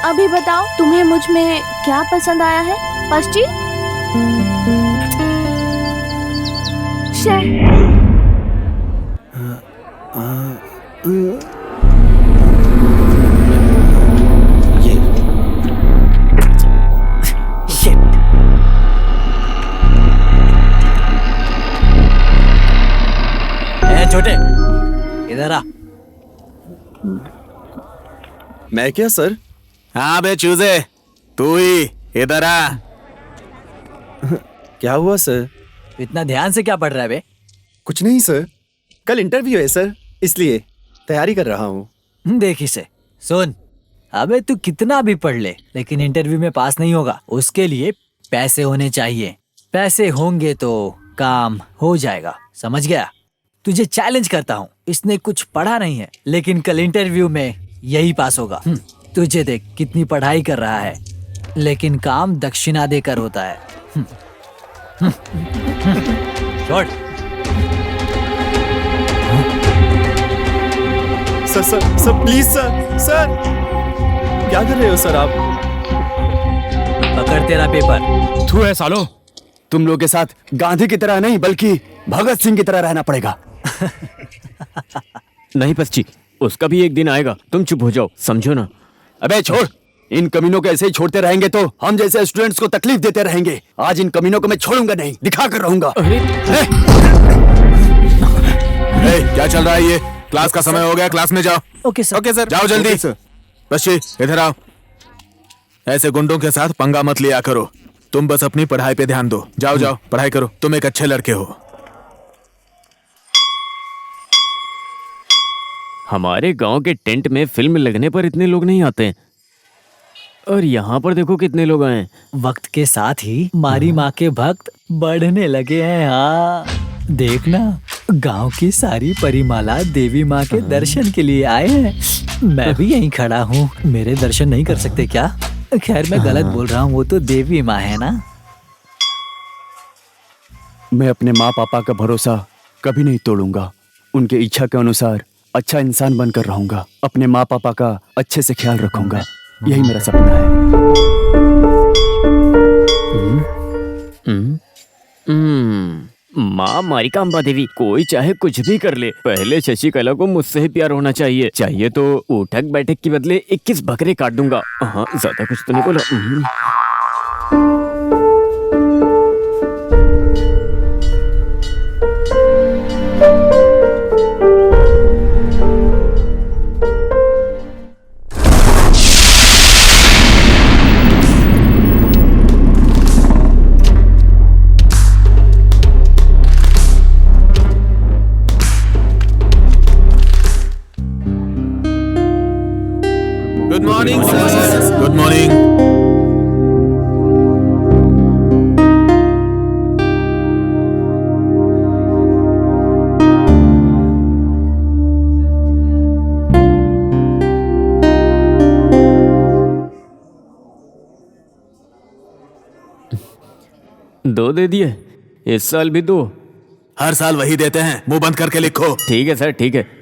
अभी बताओ, तुम्हें मुझ में क्या पसंद आया है पक्षी? छोटे इधर आ। मैं क्या सर? हाँ बे चूजे, तू ही इधर आ। क्या हुआ सर? इतना ध्यान से क्या पढ़ रहा है बे? कुछ नहीं सर, कल इंटरव्यू है सर, इसलिए तैयारी कर रहा हूँ। देख इसे, सुन। अबे तू कितना भी पढ़ ले, लेकिन इंटरव्यू में पास नहीं होगा। उसके लिए पैसे होने चाहिए। पैसे होंगे तो काम हो जाएगा, समझ गया? तुझे चैलेंज करता हूँ। इसने कुछ पढ़ा नहीं है, लेकिन कल इंटरव्यू में यही पास होगा। तुझे देख कितनी पढ़ाई कर रहा है, लेकिन काम दक्षिणा देकर होता है। छोड़। Sir sir sir please sir, sir क्या कर रहे हो सर आप? पकड़ तेरा पेपर। तू है सालो, तुम लोग के साथ गांधी की तरह नहीं बल्कि भगत सिंह की तरह रहना पड़ेगा। नहीं पक्षी, उसका भी एक दिन आएगा, तुम चुप हो जाओ, समझो ना। अबे छोड़, इन कमीनों को ऐसे ही छोड़ते रहेंगे तो हम जैसे स्टूडेंट्स को तकलीफ देते रहेंगे। आज इन कमीनों को मैं छोड़ूंगा नहीं, दिखा कर रहूंगा। क्या चल रहा है ये? क्लास का समय हो गया, क्लास में जाओ। Okay sir. ओके सर, जाओ जल्दी। बच्चे इधर आओ। ऐसे गुंडों के साथ पंगा मत लिया करो। तुम बस अपनी पढ़ाई पे ध्यान दो। जाओ जाओ पढ़ाई करो, तुम एक अच्छे लड़के हो। हमारे गांव के टेंट में फिल्म लगने पर इतने लोग नहीं आते, और यहाँ पर देखो कितने लोग आए। वक्त के साथ ही मारी माँ के भक्त बढ़ने लगे हैं। हाँ देखना, गांव की सारी परिमाला देवी माँ के दर्शन के लिए आए हैं। मैं भी यहीं खड़ा हूँ, मेरे दर्शन नहीं कर सकते क्या? खैर मैं गलत बोल रहा हूँ, वो तो देवी माँ है ना। मैं अपने माँ पापा का भरोसा कभी नहीं तोड़ूंगा। उनके इच्छा के अनुसार अच्छा इंसान बनकर रहूंगा। अपने माँ पापा का अच्छे से ख्याल रखूंगा। यही मेरा सपना है। माँ मारिका अम्बा देवी, कोई चाहे कुछ भी कर ले, पहले शशिकला को मुझसे ही प्यार होना चाहिए तो उठक बैठक के बदले 21 बकरे काट दूंगा। हाँ, ज्यादा कुछ तो नहीं बोला। Good morning sir. Good morning. दो दे दिए, इस साल भी दो। हर साल वही देते हैं, मुंह बंद करके लिखो। ठीक है सर, ठीक है।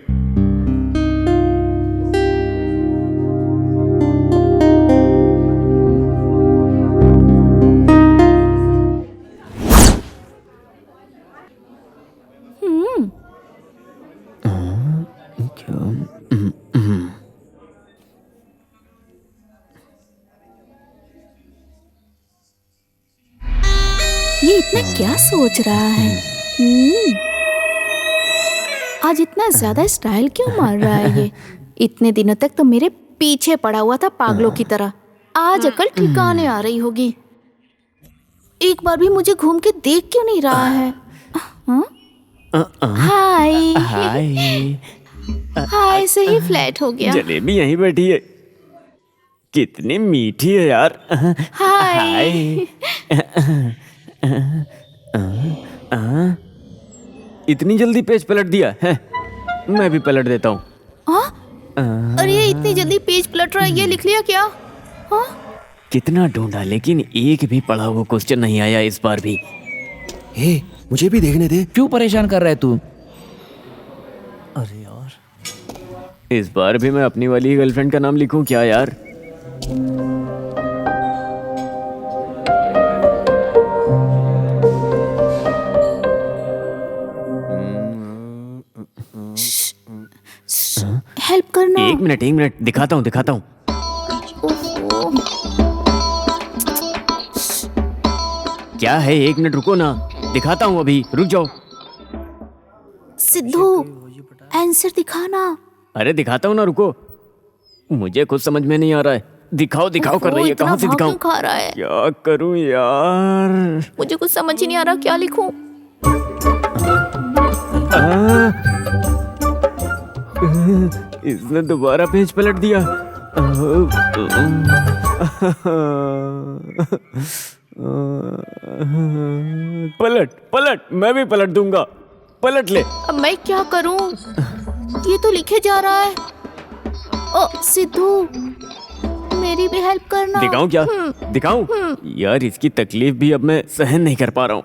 ये इतना क्या सोच रहा है? आज इतना ज्यादा स्टाइल क्यों मार रहा है ये? इतने दिनों तक तो मेरे पीछे पड़ा हुआ था पागलों की तरह। आज अकल ठिकाने आ रही होगी। एक बार भी मुझे घूम के देख क्यों नहीं रहा है? हाय हाय। हाय से ही फ्लैट हो गया। जलेबी यहीं बैठी है, कितनी मीठी है यार। हाय। इतनी जल्दी पेज पलट दिया है? मैं भी पलट देता हूँ। अरे ये इतनी जल्दी पेज पलट रहा है, ये लिख लिया क्या? हाँ? कितना ढूंढा लेकिन एक भी पढ़ा हुआ क्वेश्चन नहीं आया इस बार भी। हे, मुझे भी देखने दे। क्यों परेशान कर रहा है तू? अरे यार, इस बार भी मैं अपनी वाली गर्लफ्रेंड का नाम लिखूं क्या यार? हेल्प करना। एक मिनट दिखाता हूँ। क्या है, एक मिनट रुको ना, दिखाता हूँ अभी, रुक जाओ। सिद्धू, आंसर दिखाना। अरे दिखाता हूँ ना, रुको। मुझे कुछ समझ में नहीं आ रहा है। दिखाओ कर रही है, कहाँ से दिखाऊं? खा रहा है। क्या करूं यार? मुझे कुछ समझ ही नहीं आ रहा, क्या लिखूं? इसने दोबारा पेज पलट दिया। पलट, मैं भी पलट दूंगा। पलट ले। अब मैं क्या करूं? ये तो लिखे जा रहा है। ओ सिद्धू, मेरी भी हेल्प करना। दिखाऊं क्या? दिखाऊं? यार इसकी तकलीफ भी अब मैं सहन नहीं कर पा रहा हूँ।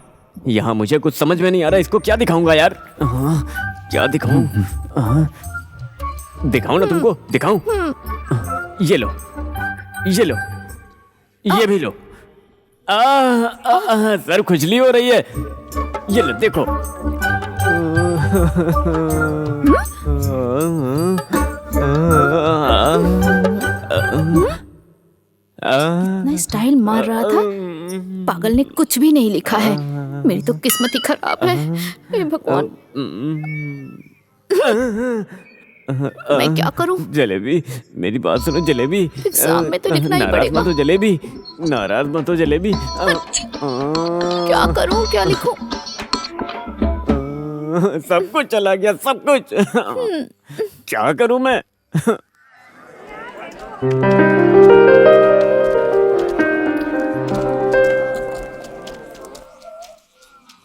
यहाँ मुझे कुछ समझ में नहीं आ रहा, इसको क्या दिखाऊंगा यार? क्या दिखाऊं? दिखाऊं ना तुमको? दिखाऊं? ये लो, ये भी लो। सर खुजली हो रही है। ये लो, देखो। इतना स्टाइल मार रहा था, पागल ने कुछ भी नहीं लिखा है। मेरी तो किस्मत ही खराब है। हे भगवान, मैं क्या करूं? जलेबी, मेरी बात सुनो जलेबी। एग्जाम में तो लिखना ही पड़ेगा। नाराज मत हो जलेबी। क्या करूं, क्या लिखूं? सब कुछ चला गया, सब कुछ। क्या करूं मैं?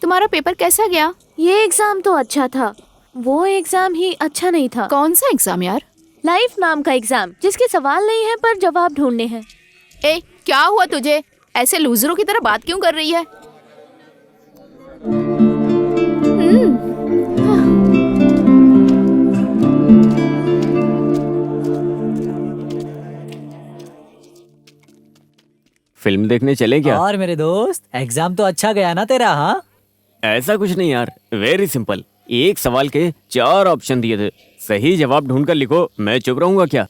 तुम्हारा पेपर कैसा गया? ये एग्जाम तो अच्छा था, वो एग्जाम ही अच्छा नहीं था। कौन सा एग्जाम यार? लाइफ नाम का एग्जाम, जिसके सवाल नहीं है पर जवाब ढूंढने हैं। ए, क्या हुआ तुझे? ऐसे लूजरों की तरह बात क्यों कर रही है? फिल्म देखने चले क्या? और मेरे दोस्त, एग्जाम तो अच्छा गया ना तेरा? हाँ, ऐसा कुछ नहीं यार, वेरी सिंपल। एक सवाल के 4 ऑप्शन दिए थे, सही जवाब ढूंढ कर लिखो, मैं चुप रहूंगा क्या?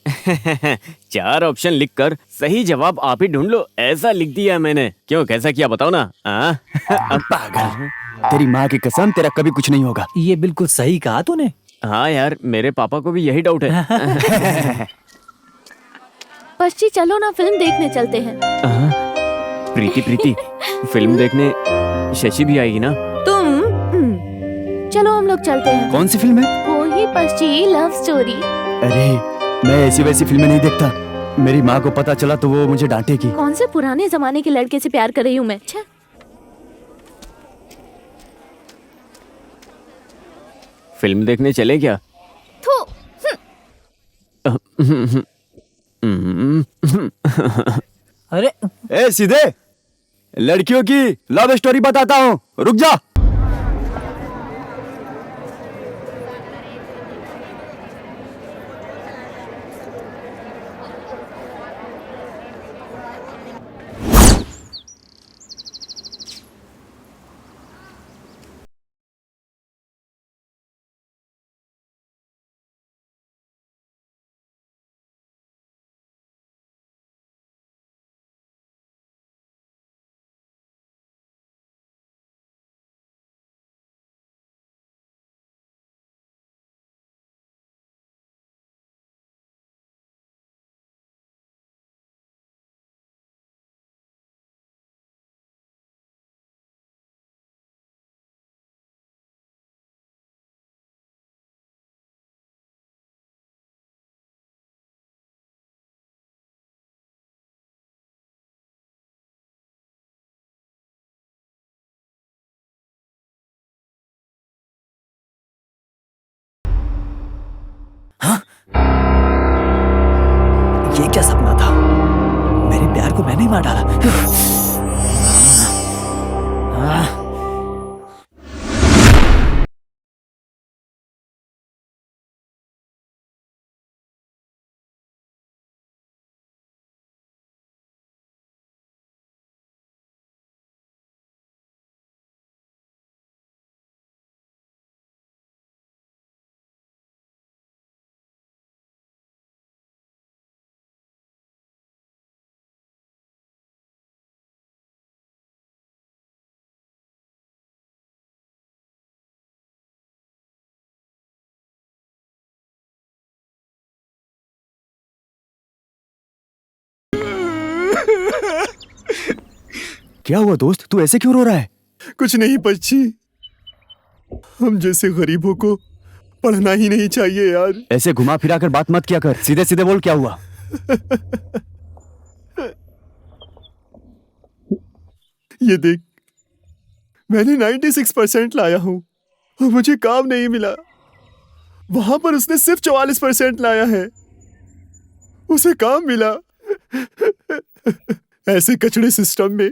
4 ऑप्शन लिखकर सही जवाब आप ही ढूंढ लो, ऐसा लिख दिया मैंने। क्यों, कैसा किया बताओ ना? पागल, तेरी माँ की कसम, तेरा कभी कुछ नहीं होगा। ये बिल्कुल सही कहा तूने। हाँ यार, मेरे पापा को भी यही डाउट है। पश्ची, चलो ना फिल्म देखने चलते हैं। प्रीति, फिल्म देखने शशि भी आएगी ना? तुम चलो हम लोग चलते हैं। कौन सी फिल्म है? वो ही पश्ची, लव स्टोरी। अरे मैं ऐसी वैसी फिल्में नहीं देखता, मेरी माँ को पता चला तो वो मुझे डांटेगी। कौन से पुराने जमाने के लड़के से प्यार कर रही हूँ मैं? फिल्म देखने चले क्या? अरे ए सीधे, लड़कियों की लव स्टोरी बताता हूँ, रुक जा। ये क्या सपना था? मेरे प्यार को मैंने ही मार डाला। क्या हुआ दोस्त, तू ऐसे क्यों रो रहा है? कुछ नहीं पच्ची, हम जैसे गरीबों को पढ़ना ही नहीं चाहिए यार। ऐसे घुमा फिरा कर बात मत किया कर, सीधे सीधे बोल, क्या हुआ? ये देख, मैंने 96% लाया हूं और मुझे काम नहीं मिला। वहां पर उसने सिर्फ 44% लाया है, उसे काम मिला। ऐसे कचड़े सिस्टम में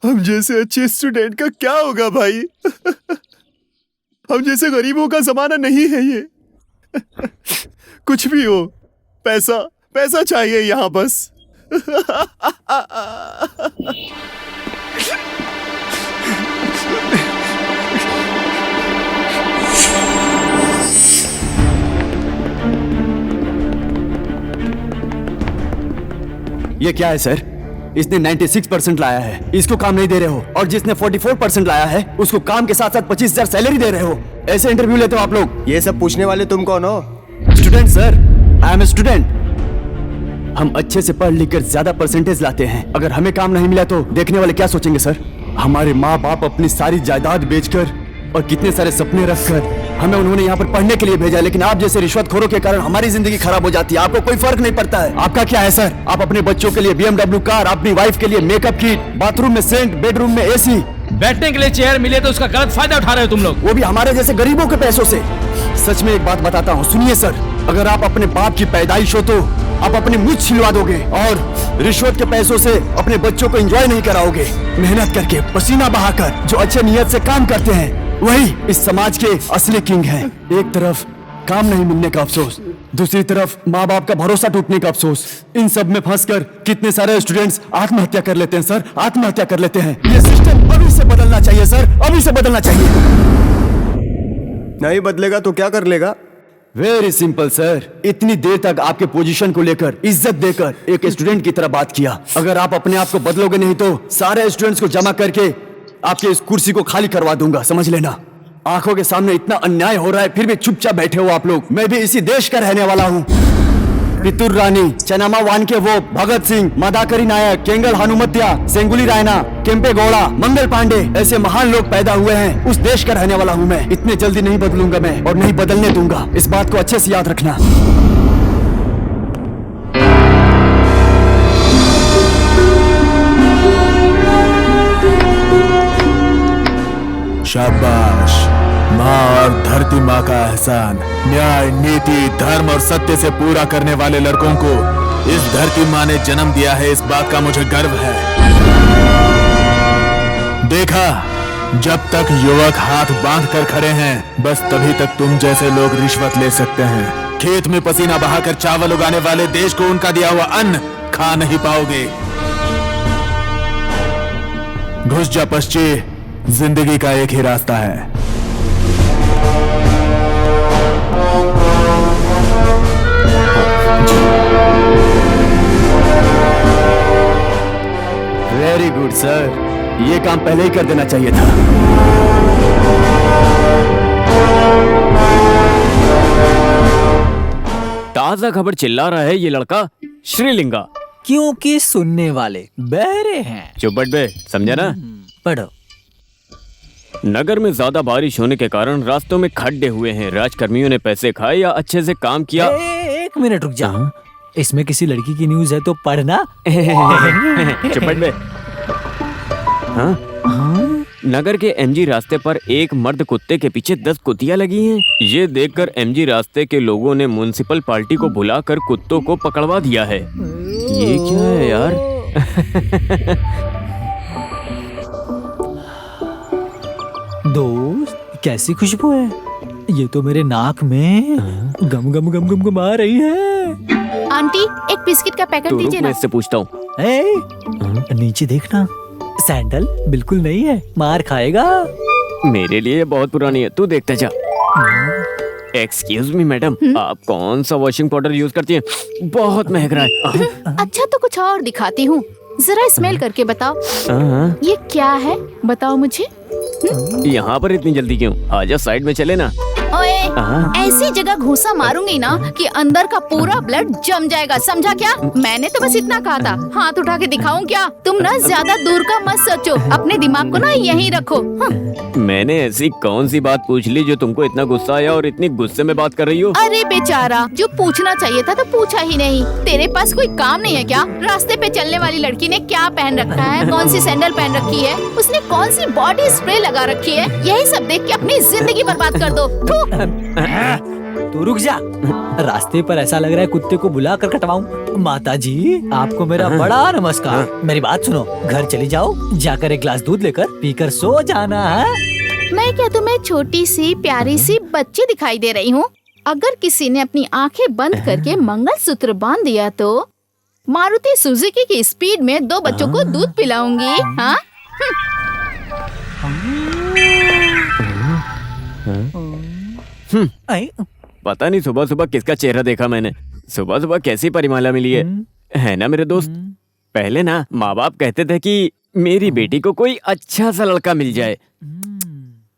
हम जैसे अच्छे स्टूडेंट का क्या होगा भाई? हम जैसे गरीबों का जमाना नहीं है ये। कुछ भी हो, पैसा पैसा चाहिए यहाँ बस। ये क्या है सर? इसने 96% लाया है, इसको काम नहीं दे रहे हो, और जिसने 44% लाया है उसको काम के साथ साथ 25,000 सैलरी दे रहे हो। ऐसे इंटरव्यू लेते हो आप लोग? ये सब पूछने वाले तुम कौन हो? Student sir, I am a student. हम अच्छे से पढ़ लिख कर ज्यादा परसेंटेज लाते हैं, अगर हमें काम नहीं मिला तो देखने वाले क्या सोचेंगे सर? हमारे माँ बाप अपनी सारी जायदाद बेचकर और कितने सारे सपने रखकर हमें उन्होंने यहाँ पर पढ़ने के लिए भेजा, लेकिन आप जैसे रिश्वतखोरों के कारण हमारी जिंदगी खराब हो जाती है। आपको कोई फर्क नहीं पड़ता है। आपका क्या है सर? आप अपने बच्चों के लिए BMW कार, अपनी वाइफ के लिए मेकअप किट, बाथरूम में सेंट, बेडरूम में AC, बैठने के लिए चेयर मिले तो उसका गलत फायदा उठा रहे हो तुम लोग, वो भी हमारे जैसे गरीबों के पैसों से। सच में एक बात बताता हूँ, सुनिए सर, अगर आप अपने बाप की पैदाइश हो तो आप अपनी मुझ छिलवा दोगे, और रिश्वत के पैसों से अपने बच्चों को एंजॉय नहीं कराओगे। मेहनत करके, पसीना बहाकर जो अच्छे नियत से काम करते हैं वही इस समाज के असली किंग हैं। एक तरफ काम नहीं मिलने का अफसोस, दूसरी तरफ माँ बाप का भरोसा टूटने का अफसोस। इन सब में फंसकर कितने सारे स्टूडेंट्स आत्महत्या कर लेते हैं सर, आत्महत्या कर लेते हैं। ये सिस्टम अभी से बदलना चाहिए सर, अभी से बदलना चाहिए। नहीं बदलेगा तो क्या कर लेगा? वेरी सिंपल सर, इतनी देर तक आपके पोजीशन को लेकर इज्जत देकर एक स्टूडेंट की तरह बात किया। अगर आप अपने आप को बदलोगे नहीं तो सारे स्टूडेंट्स को जमा करके आपके इस कुर्सी को खाली करवा दूंगा, समझ लेना। आंखों के सामने इतना अन्याय हो रहा है फिर भी चुपचाप बैठे हो आप लोग। मैं भी इसी देश का रहने वाला हूँ। पितुर रानी, चनामा वान के वो भगत सिंह, मदाकरी नायक, केंगल हनुमत्या, सेंगुली रायना, केम्पे गौड़ा, मंगल पांडे ऐसे महान लोग पैदा हुए हैं। उस देश का रहने वाला हूँ मैं। इतने जल्दी नहीं बदलूंगा मैं और नहीं बदलने दूंगा। इस बात को अच्छे से याद रखना। शाबाश, माँ और धरती माँ का एहसान न्याय, नीति, धर्म और सत्य से पूरा करने वाले लड़कों को इस धरती माँ ने जन्म दिया है, इस बात का मुझे गर्व है। देखा, जब तक युवक हाथ बांध कर खड़े हैं बस तभी तक तुम जैसे लोग रिश्वत ले सकते हैं। खेत में पसीना बहाकर चावल उगाने वाले देश को उनका दिया हुआ अन्न खा नहीं पाओगे। घुस जा पश्ची, जिंदगी का एक ही रास्ता है। वेरी गुड सर, ये काम पहले ही कर देना चाहिए था। ताजा खबर चिल्ला रहा है ये लड़का श्रीलिंगा। क्योंकि सुनने वाले बहरे हैं। चुप बैठ बे, समझा ना? पढ़ो। नगर में ज्यादा बारिश होने के कारण रास्तों में खड्डे हुए हैं। राजकर्मियों ने पैसे खाए या अच्छे से काम किया। एक मिनट रुक जा। इसमें किसी लड़की की न्यूज है तो पढ़ना। चुप बैठ बे। नगर के एमजी रास्ते पर एक मर्द कुत्ते के पीछे 10 कुत्तियां लगी हैं। ये देखकर एमजी रास्ते के लोगों ने म्युनिसिपल पार्टी को बुलाकर कुत्तों को पकड़वा दिया है। ये क्या है यार? दोस्त, कैसी खुशबू है? ये तो मेरे नाक में गम गम गम गम गम आ रही है। आंटी, एक बिस्किट का पैकेट तो रुक, दीजिए मैं ना। इससे पूछता हूँ। नीचे देखना, सैंडल बिल्कुल नहीं है, मार खाएगा। मेरे लिए बहुत पुरानी है, तू देखते जा। एक्सक्यूज मी मैडम, आप कौन सा वॉशिंग पाउडर यूज करती हैं? बहुत महक रहा है। अच्छा तो कुछ और दिखाती हूँ, जरा स्मेल करके बताओ। ये क्या है, बताओ मुझे। यहाँ पर इतनी जल्दी क्यों? आजा साइड में चले ना। ओए, ऐसी जगह घूसा मारूंगी ना कि अंदर का पूरा ब्लड जम जाएगा, समझा क्या? मैंने तो बस इतना कहा था। हाथ उठा के दिखाऊं क्या? तुम ना ज्यादा दूर का मत सोचो, अपने दिमाग को ना यहीं रखो। मैंने ऐसी कौन सी बात पूछ ली जो तुमको इतना गुस्सा आया और इतनी गुस्से में बात कर रही हो? अरे बेचारा, जो पूछना चाहिए था तो पूछा ही नहीं। तेरे पास कोई काम नहीं है क्या? रास्ते पे चलने वाली लड़की ने क्या पहन रखा है, कौन सी सैंडल पहन रखी है, उसने कौन सी बॉडी स्प्रे लगा रखी है, यही सब देख के अपनी जिंदगी बर्बाद कर दो। तू रुक जा। रास्ते पर ऐसा लग रहा है कुत्ते को बुला कर कटवाऊं। माता जी, आपको मेरा बड़ा नमस्कार। मेरी बात सुनो, घर चली जाओ, जाकर एक गिलास दूध लेकर पीकर सो जाना है। मैं क्या तुम्हें छोटी सी प्यारी सी बच्ची दिखाई दे रही हूँ? अगर किसी ने अपनी आंखें बंद करके मंगलसूत्र बांध दिया तो मारुति सुजुकी की स्पीड में 2 बच्चों को दूध पिलाऊंगी। हाँ? पता नहीं सुबह सुबह किसका चेहरा देखा मैंने। सुबह सुबह कैसी परिमाला मिली है ना मेरे दोस्त? पहले ना माँ बाप कहते थे कि मेरी बेटी को कोई अच्छा सा लड़का मिल जाए,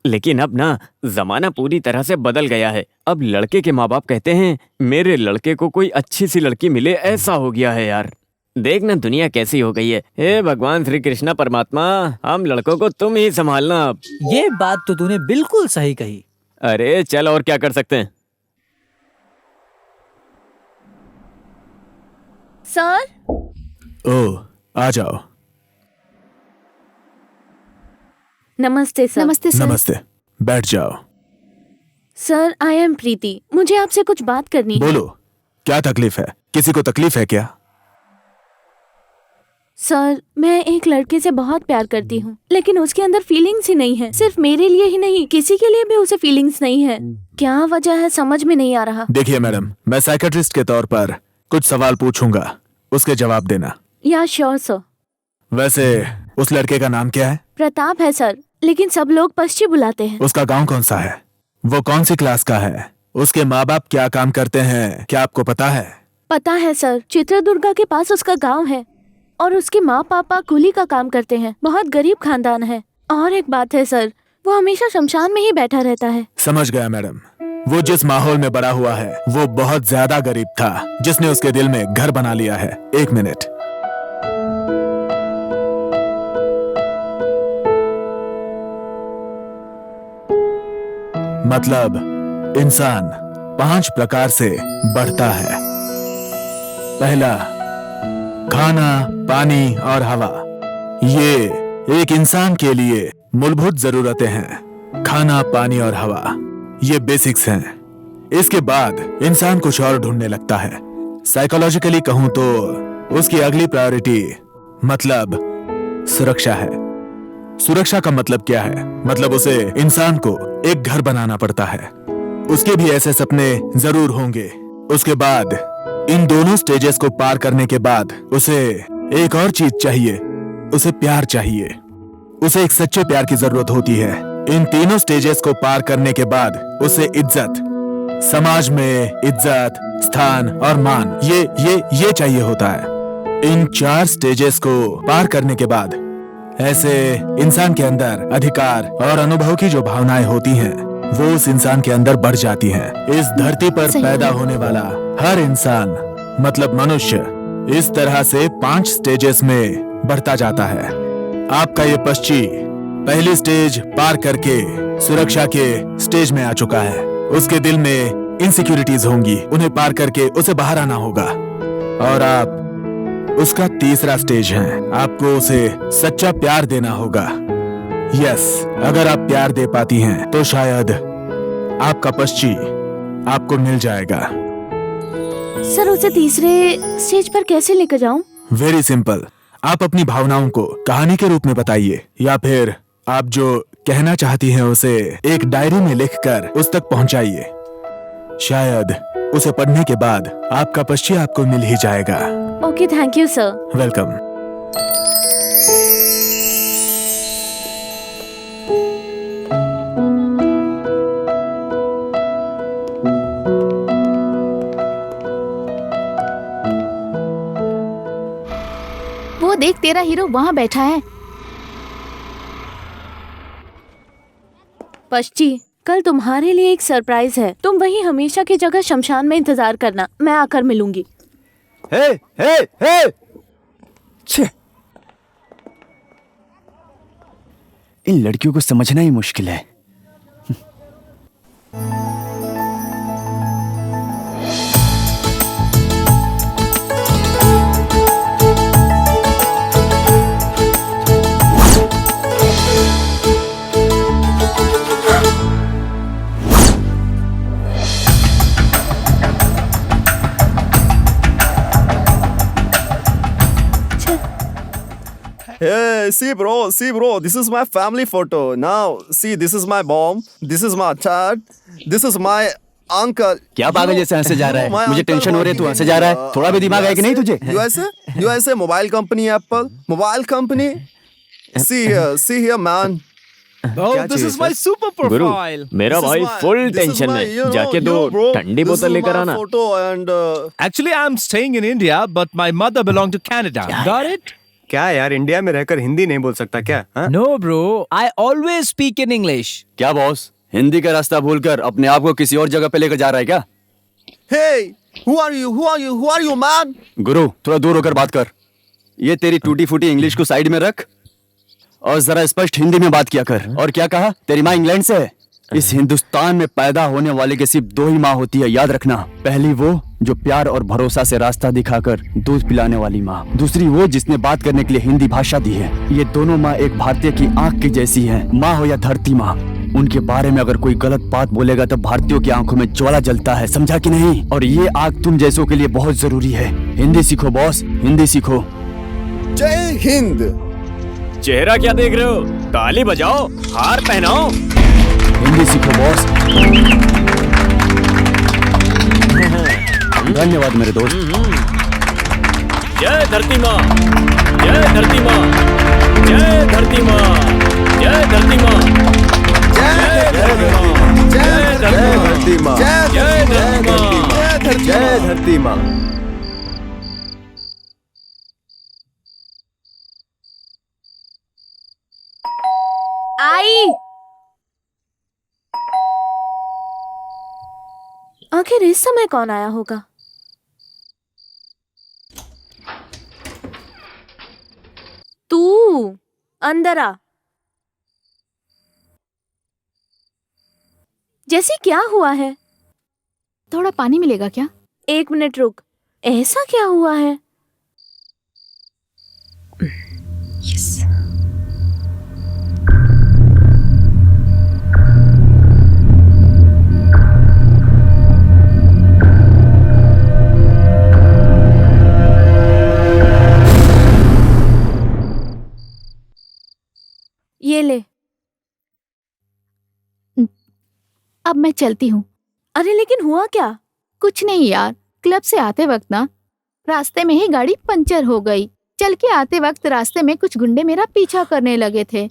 लेकिन अब ना जमाना पूरी तरह से बदल गया है। अब लड़के के माँ बाप कहते हैं मेरे लड़के को कोई अच्छी सी लड़की मिले, ऐसा हो गया है यार। देखना दुनिया कैसी हो गई है। हे भगवान श्री कृष्णा परमात्मा, हम लड़कों को तुम ही संभालना अब। ये बात तो तूने बिल्कुल सही कही। अरे चल, और क्या कर सकते हैं? सर, ओह, आ जाओ। नमस्ते सर। नमस्ते सर। नमस्ते, बैठ जाओ। सर, आई एम प्रीति, मुझे आपसे कुछ बात करनी है। बोलो, क्या तकलीफ है? किसी को तकलीफ है क्या? सर, मैं एक लड़के से बहुत प्यार करती हूँ, लेकिन उसके अंदर फीलिंग्स ही नहीं है। सिर्फ मेरे लिए ही नहीं, किसी के लिए भी उसे फीलिंग्स नहीं है। क्या वजह है समझ में नहीं आ रहा। देखिए मैडम, मैं साइकेट्रिस्ट के तौर पर कुछ सवाल पूछूंगा, उसके जवाब देना। या श्योर सर। वैसे उस लड़के का नाम क्या है? प्रताप है सर, लेकिन सब लोग पश्ची बुलाते हैं। उसका गांव कौन सा है? वो कौन सी क्लास का है? उसके माँ बाप क्या काम करते हैं, क्या आपको पता है? पता है सर, चित्रदुर्गा के पास उसका गांव है और उसके माँ पापा कुली का काम करते हैं। बहुत गरीब खानदान है। और एक बात है सर, वो हमेशा शमशान में ही बैठा रहता है। समझ गया मैडम। वो जिस माहौल में बड़ा हुआ है वो बहुत ज्यादा गरीब था, जिसने उसके दिल में घर बना लिया है। एक मिनट। मतलब इंसान 5 प्रकार से बढ़ता है। पहला, खाना, पानी और हवा। ये एक इंसान के लिए मूलभूत जरूरतें हैं। खाना, पानी और हवा, ये बेसिक्स हैं। इसके बाद इंसान कुछ और ढूंढने लगता है। साइकोलॉजिकली कहूं तो उसकी अगली प्रायोरिटी मतलब सुरक्षा है। सुरक्षा का मतलब क्या है? मतलब उसे, इंसान को एक घर बनाना पड़ता है। उसके भी ऐसे सपने जरूर होंगे। उसके बाद इन दोनों स्टेजेस को पार करने के बाद उसे एक और चीज चाहिए, उसे प्यार चाहिए। उसे एक सच्चे प्यार की जरूरत होती है। इन तीनों स्टेजेस को पार करने के बाद उसे इज्जत, समाज में इज्जत, स्थान और मान, ये चाहिए होता है। इन 4 स्टेजेस को पार करने के बाद ऐसे इंसान के अंदर अधिकार और अनुभव की जो भावनाएं होती हैं वो उस इंसान के अंदर बढ़ जाती हैं। इस धरती पर पैदा होने वाला हर इंसान, मतलब मनुष्य, इस तरह से 5 स्टेजेस में बढ़ता जाता है। आपका ये पश्ची पहली स्टेज पार करके सुरक्षा के स्टेज में आ चुका है। उसके दिल में इनसिक्योरिटीज होंगी, उन्हें पार करके उसे बाहर आना होगा। और आप उसका तीसरा स्टेज है। आपको उसे सच्चा प्यार देना होगा। यस, अगर आप प्यार दे पाती हैं तो शायद आपका पश्ची आपको मिल जाएगा। सर, उसे तीसरे स्टेज पर कैसे लेकर जाऊं? Very simple. आप अपनी भावनाओं को कहानी के रूप में बताइए, या फिर आप जो कहना चाहती हैं उसे एक डायरी में लिखकर उस तक पहुंचाइए। शायद उसे पढ़ने के बाद आपका पश्ची आपको मिल ही जाएगा। Okay, thank you sir. Welcome. वो देख, तेरा हीरो वहाँ बैठा है। पश्ची, कल तुम्हारे लिए एक सरप्राइज है। तुम वही हमेशा की जगह शमशान में इंतजार करना, मैं आकर मिलूंगी। हे हे हे, छे, इन लड़कियों को समझना ही मुश्किल है। Hey, see bro, this is my family photo. Now, see, this is my mom, this is my dad, this is my uncle. क्या पागल जैसे हंसे जा रहा है? मुझे टेंशन हो रही है, तू हंसे जा रहा है। थोड़ा भी दिमाग है कि नहीं तुझे? USA mobile company, Apple mobile company. See here man. Oh, this is my super profile. मेरा भाई फुल टेंशन में, जाके दो ठंडी बोतल लेकर आना। Actually, I'm staying in India, but my mother belonged to Canada. Got it? क्या यार, इंडिया में रहकर हिंदी नहीं बोल सकता क्या? No, bro. I always speak in English. क्या बॉस, हिंदी का रास्ता भूलकर अपने आप को किसी और जगह पे लेकर जा रहा है क्या? Hey, who are you man? गुरु, थोड़ा दूर होकर बात कर। ये तेरी टूटी फूटी इंग्लिश को साइड में रख और जरा स्पष्ट हिंदी में बात किया कर। और क्या कहा? तेरी माँ इंग्लैंड से है? इस हिंदुस्तान में पैदा होने वाले के सिर्फ 2 ही माँ होती है, याद रखना। पहली वो जो प्यार और भरोसा से रास्ता दिखाकर दूध पिलाने वाली माँ, दूसरी वो जिसने बात करने के लिए हिंदी भाषा दी है। ये दोनों माँ एक भारतीय की आंख की जैसी हैं। माँ हो या धरती माँ, उनके बारे में अगर कोई गलत बात बोलेगा तो भारतीयों की आंखों में ज्वाला जलता है, समझा कि नहीं? और ये आग तुम जैसों के लिए बहुत जरूरी है। हिंदी सीखो बॉस, हिंदी सीखो। जय हिंद। चेहरा क्या देख रहे हो? ताली बजाओ, हार पहनाओ। हिंदी सीखो बॉस। धन्यवाद मेरे दोस्त। जय धरती माँ, जय धरती माँ, जय धरती माँ, जय धरती माँ, जय धरती माँ, जय धरती माँ, जय धरती माँ, जय धरती माँ। आई। आखिर इस समय कौन आया होगा? तू अंदर आ। जैसे क्या हुआ है? थोड़ा पानी मिलेगा क्या? 1 मिनट रुक। ऐसा क्या हुआ है? ये ले। अब मैं चलती हूँ। अरे लेकिन हुआ क्या? कुछ नहीं यार, क्लब से आते वक्त ना रास्ते में ही गाड़ी पंचर हो गई। चल के आते वक्त रास्ते में कुछ गुंडे मेरा पीछा करने लगे थे।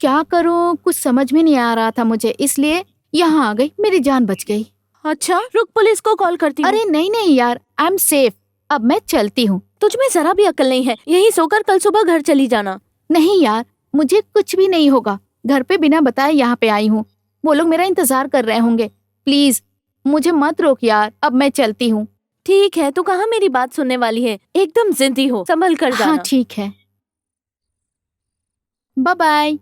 क्या करूँ कुछ समझ में नहीं आ रहा था मुझे, इसलिए यहाँ आ गई, मेरी जान बच गई। अच्छा रुक, पुलिस को कॉल करती हूँ। अरे नहीं नहीं यार, आई एम सेफ। अब मैं चलती हूँ। तुझमें जरा भी अक्ल नहीं है। यही सोकर कल सुबह घर चली जाना। नहीं यार, मुझे कुछ भी नहीं होगा। घर पे बिना बताए यहाँ पे आई हूँ। वो लोग मेरा इंतजार कर रहे होंगे। प्लीज मुझे मत रोक यार, अब मैं चलती हूँ। ठीक है, तू कहाँ मेरी बात सुनने वाली है। एकदम जिद्दी हो, संभल कर जाना। हाँ ठीक है, bye bye.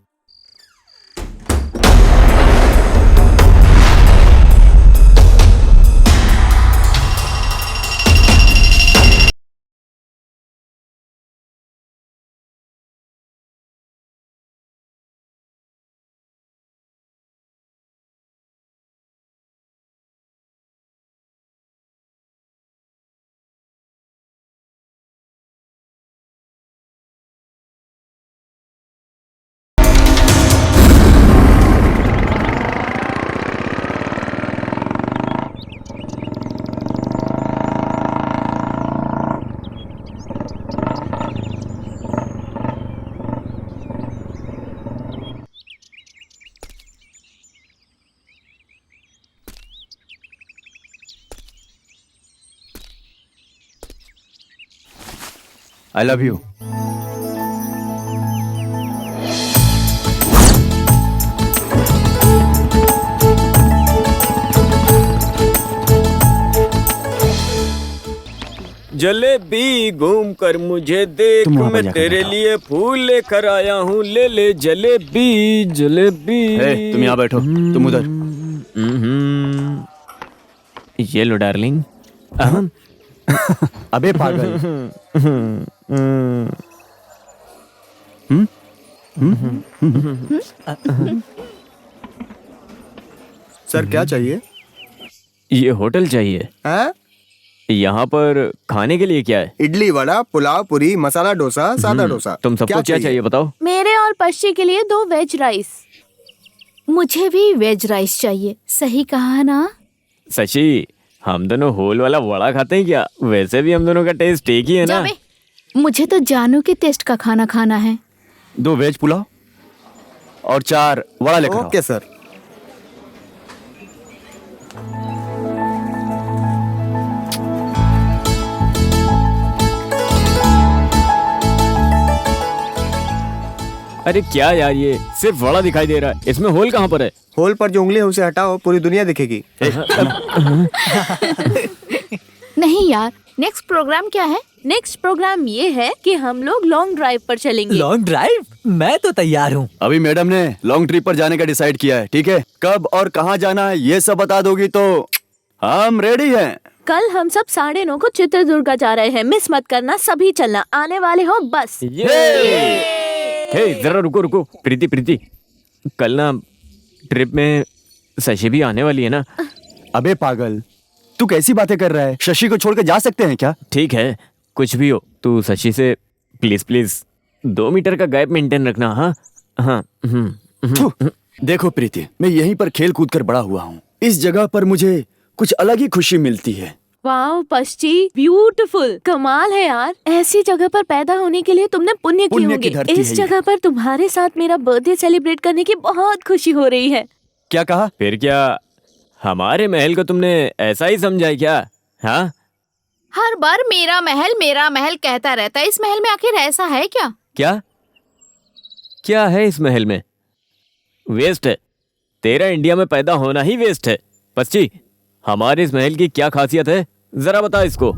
I love you. Jalebi घूम कर मुझे देख, तुम वहाँ पर मैं जाकर तेरे बैठो। लिए फूल लेकर आया हूँ, ले ले जलेबी जलेबी। तुम यहाँ बैठो, तुम उधर। ये लो डार्लिंग। अबे पागल। सर क्या चाहिए? ये होटल चाहिए। हाँ? यहाँ पर खाने के लिए क्या है? इडली वड़ा, पुलाव, पूरी, मसाला डोसा, सादा डोसा। तुम सबको क्या चाहिए बताओ? मेरे और पश्ची के लिए 2 वेज राइस। मुझे भी वेज राइस चाहिए। सही कहा ना? शशि, हम दोनों होल वाला वड़ा खाते हैं क्या? वैसे भी हम दोनों का टेस्ट एक ही है ना। जाबे, मुझे तो जानू के टेस्ट का खाना खाना है। 2 वेज पुलाव और 4 वड़ा लेकर आओ। Okay sir. अरे क्या यार, ये सिर्फ वड़ा दिखाई दे रहा है, इसमें होल कहाँ पर है? होल पर जो उंगली है उसे हटाओ, पूरी दुनिया दिखेगी। नहीं यार, नेक्स्ट प्रोग्राम क्या है? नेक्स्ट प्रोग्राम ये है कि हम लोग लॉन्ग ड्राइव पर चलेंगे। Long drive? मैं तो तैयार हूँ। अभी मैडम ने लॉन्ग ट्रिप पर जाने का डिसाइड किया है, ठीक है? कब और कहाँ जाना है ये सब बता दोगी तो हम रेडी हैं। कल हम सब 9:30 को चित्रदुर्ग जा रहे हैं। मिस मत करना, सभी चलना। आने वाले हो बस। हे जरा रुको रुको, प्रीति प्रीति, कल ना ट्रिप में शशि भी आने वाली है ना? अबे पागल, तू कैसी बातें कर रहा है? शशि को छोड़कर जा सकते हैं क्या? ठीक है, कुछ भी हो, तू शशि से प्लीज प्लीज 2 मीटर का गैप मेंटेन रखना। हाँ हाँ। थू, देखो प्रीति, मैं यहीं पर खेल कूद कर बड़ा हुआ हूँ। इस जगह पर मुझे कुछ अलग ही खुशी मिलती है। वाओ पश्ची, ब्यूटीफुल, कमाल है यार। ऐसी जगह पर पैदा होने के लिए तुमने पुण्य किए होंगे। इस जगह पर तुम्हारे साथ मेरा बर्थडे सेलिब्रेट करने की बहुत खुशी हो रही है। क्या कहा? फिर क्या हमारे महल को तुमने ऐसा ही समझा क्या? हाँ, हर बार मेरा महल कहता रहता है। इस महल में आखिर ऐसा है क्या? क्या क्या है इस महल में? वेस्ट है। तेरा इंडिया में पैदा होना ही वेस्ट है। पच्ची, हमारे इस महल की क्या खासियत है, जरा बता इसको।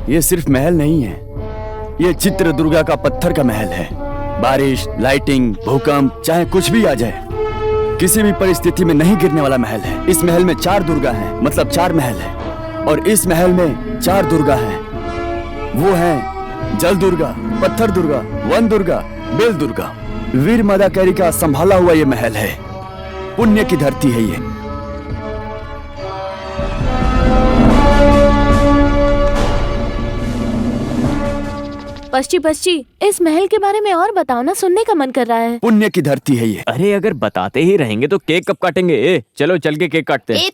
ये सिर्फ महल नहीं है, ये चित्रदुर्गा का पत्थर का महल है। बारिश, लाइटिंग, भूकंप, चाहे कुछ भी आ जाए, किसी भी परिस्थिति में नहीं गिरने वाला महल है। इस महल में 4 दुर्गा हैं, मतलब 4 महल है। और इस महल में 4 दुर्गा हैं। वो हैं जल दुर्गा, पत्थर दुर्गा, वन दुर्गा, बेल दुर्गा। वीर मदाकेरी का संभाला हुआ ये महल है। पुण्य की धरती है ये। पश्ची, इस महल के बारे में और बताओ ना, सुनने का मन कर रहा है। पुण्य की धरती है ये। अरे अगर बताते ही रहेंगे तो केक कब काटेंगे? चलो चल के केक काटते हैं।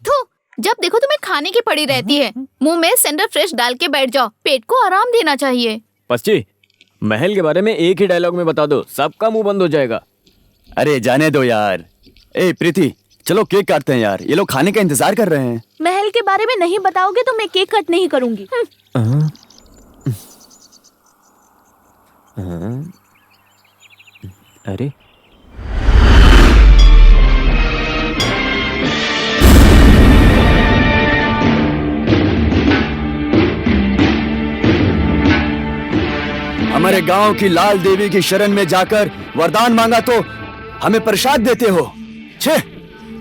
जब देखो तुम्हें खाने की पड़ी रहती है। मुंह में सेंडर फ्रेश डाल के बैठ जाओ, पेट को आराम देना चाहिए। पश्ची, महल के बारे में एक ही डायलॉग में बता दो, सबका मुंह बंद हो जाएगा। अरे जाने दो यार। ए प्रीति, चलो केक काटते हैं यार, ये लोग खाने का इंतजार कर रहे हैं। महल के बारे में नहीं बताओगे तो मैं केक कट नहीं करूंगी। अरे हमारे गांव की लाल देवी की शरण में जाकर वरदान मांगा तो हमें प्रसाद देते हो। छे,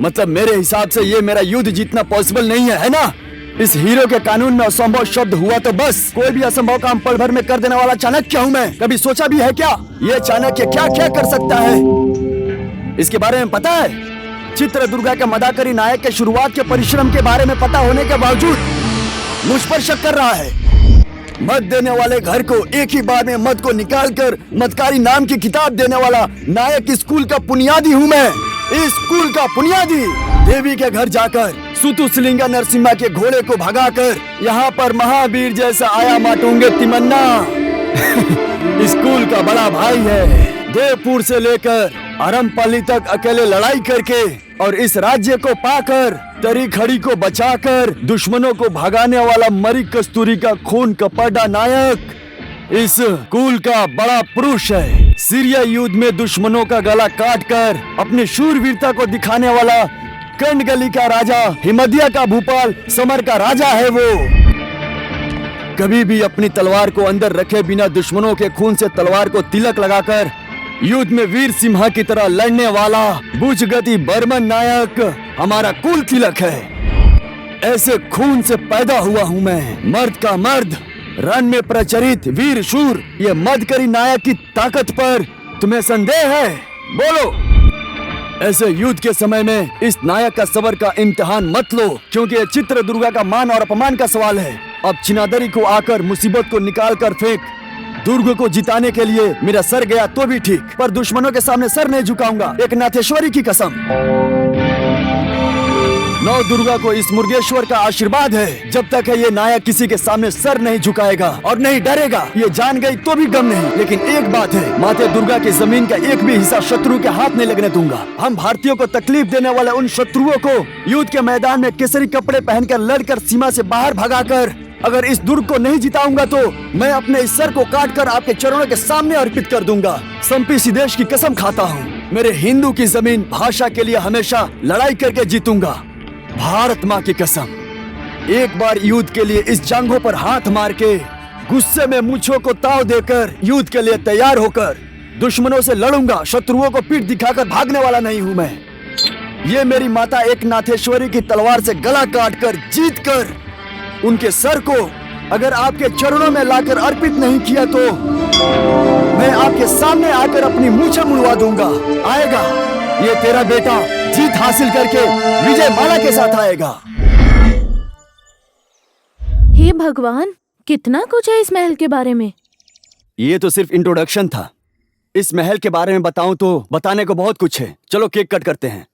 मतलब मेरे हिसाब से ये मेरा युद्ध जीतना पॉसिबल नहीं है ना? इस हीरो के कानून में असंभव शब्द हुआ तो बस कोई भी असंभव काम पल भर में कर देने वाला चाणक्य हूँ मैं। कभी सोचा भी है क्या ये चाणक्य क्या क्या कर सकता है? इसके बारे में पता है? चित्रदुर्गा के मदाकरी नायक के शुरुआत के परिश्रम के बारे में पता होने के बावजूद मुझ पर शक कर रहा है। मत देने वाले घर को एक ही बार में मत को निकालकर मदकारी नाम की किताब देने वाला नायक स्कूल का बुनियादी हूँ मैं। इस स्कूल का बुनियादी देवी के घर जाकर सुतुसलिंगा नरसिम्हा के घोड़े को भगाकर यहाँ पर महावीर जैसा आया माटूंगे तिमन्ना। स्कूल का बड़ा भाई है। देवपुर से लेकर अरमपल्ली तक अकेले लड़ाई करके और इस राज्य को पाकर तरी खड़ी को बचाकर दुश्मनों को भगाने वाला मरी कस्तूरी का खून कपड़ा नायक इस स्कूल का बड़ा पुरुष है। सीरिया युद्ध में दुश्मनों का गला काटकर अपनी शूरवीरता को दिखाने वाला कंडगली का राजा, हिमदिया का भूपाल, समर का राजा है वो। कभी भी अपनी तलवार को अंदर रखे बिना दुश्मनों के खून से तलवार को तिलक लगाकर युद्ध में वीर सिम्हा की तरह लड़ने वाला बुजगति बर्मन नायक हमारा कुल तिलक है। ऐसे खून से पैदा हुआ हूँ मैं, मर्द का मर्द, रण में प्रचलित वीर शूर। ये मदकरी नायक की ताकत पर तुम्हें संदेह है? बोलो। ऐसे युद्ध के समय में इस नायक का सबर का इम्तिहान मत लो, क्योंकि ये चित्रदुर्गा का मान और अपमान का सवाल है। अब चिनादरी को आकर मुसीबत को निकाल कर फेंक। दुर्ग को जिताने के लिए मेरा सर गया तो भी ठीक, पर दुश्मनों के सामने सर नहीं झुकाऊंगा, एक नाथेश्वरी की कसम। नौ दुर्गा को इस मुर्गेश्वर का आशीर्वाद है, जब तक है ये नायक किसी के सामने सर नहीं झुकाएगा और नहीं डरेगा। ये जान गई तो भी गम नहीं, लेकिन एक बात है, माते दुर्गा की जमीन का एक भी हिस्सा शत्रु के हाथ नहीं लगने दूंगा। हम भारतीयों को तकलीफ देने वाले उन शत्रुओं को युद्ध के मैदान में केसरी कपड़े पहनकर लड़कर सीमा से बाहर भगाकर अगर इस दुर्ग को नहीं जिताऊंगा तो मैं अपने इस सर को काटकर आपके चरणों के सामने अर्पित कर दूंगा। संपी सिदेश की कसम खाता हूँ, मेरे हिंदू की जमीन भाषा के लिए हमेशा लड़ाई करके जीतूंगा। भारत माँ की कसम। एक बार युद्ध के लिए इस जांघों पर हाथ मार के गुस्से में मूंछों को ताव देकर युद्ध के लिए तैयार होकर दुश्मनों से लड़ूंगा। शत्रुओं को पीठ दिखाकर भागने वाला नहीं हूँ मैं। ये मेरी माता एक नाथेश्वरी की तलवार से गला काटकर जीत कर उनके सर को अगर आपके चरणों में लाकर अर्पित नहीं किया तो मैं आपके सामने आकर अपनी मूंछें मुड़वा दूंगा। आएगा ये तेरा बेटा जीत हासिल करके विजय माला के साथ आएगा। हे भगवान, कितना कुछ है इस महल के बारे में। ये तो सिर्फ इंट्रोडक्शन था। इस महल के बारे में बताऊं तो बताने को बहुत कुछ है। चलो केक कट करते हैं।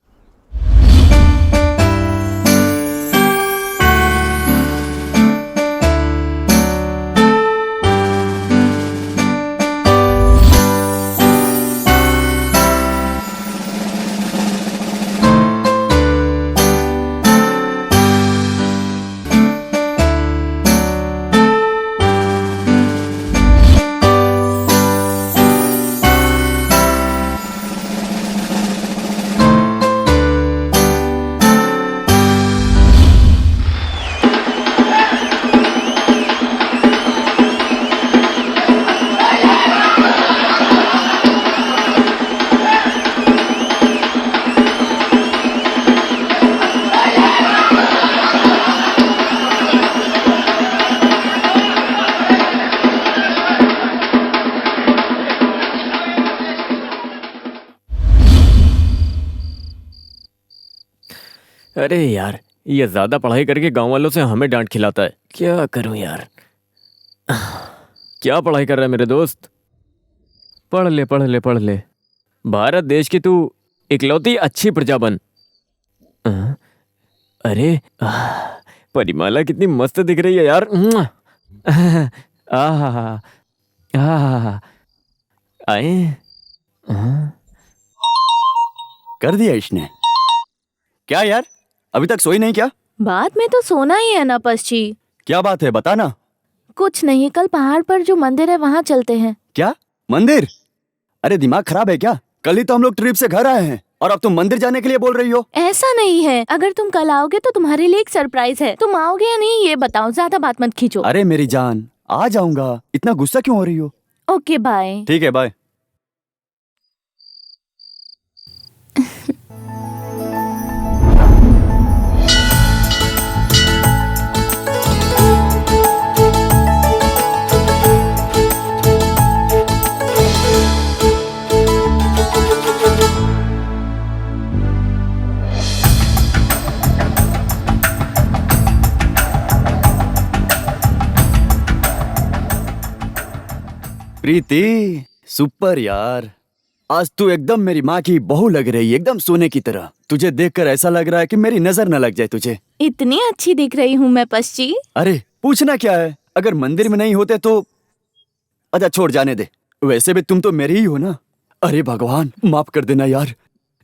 अरे यार, ये ज्यादा पढ़ाई करके गांव वालों से हमें डांट खिलाता है। क्या करूं यार। क्या पढ़ाई कर रहा है मेरे दोस्त? पढ़ ले पढ़ ले पढ़ ले। भारत देश की तू इकलौती अच्छी प्रजा बन। अरे परिमाला कितनी मस्त दिख रही है यार। आए कर दिया इसने। क्या यार, अभी तक सोई नहीं क्या? बात में तो सोना ही है ना पश्ची। क्या बात है, बता ना। कुछ नहीं, कल पहाड़ पर जो मंदिर है वहाँ चलते हैं। क्या मंदिर? अरे दिमाग खराब है क्या? कल ही तो हम लोग ट्रिप से घर आए हैं और अब तुम मंदिर जाने के लिए बोल रही हो। ऐसा नहीं है, अगर तुम कल आओगे तो तुम्हारे लिए एक सरप्राइज है। तुम आओगे या नहीं ये बताओ, ज्यादा बात मत खींचो। अरे मेरी जान, आ जाऊंगा, इतना गुस्सा क्यों हो रही हो? Okay bye. ठीक है बाय। प्रीति, सुपर यार। आज तू एकदम मेरी माँ की बहू लग रही है, एकदम सोने की तरह। तुझे देखकर ऐसा लग रहा है कि मेरी नजर न लग जाए तुझे। इतनी अच्छी दिख रही हूँ मैं पश्ची? अरे पूछना क्या है, अगर मंदिर में नहीं होते तो अच्छा छोड़, जाने दे। वैसे भी तुम तो मेरी ही हो ना। अरे भगवान माफ कर देना यार,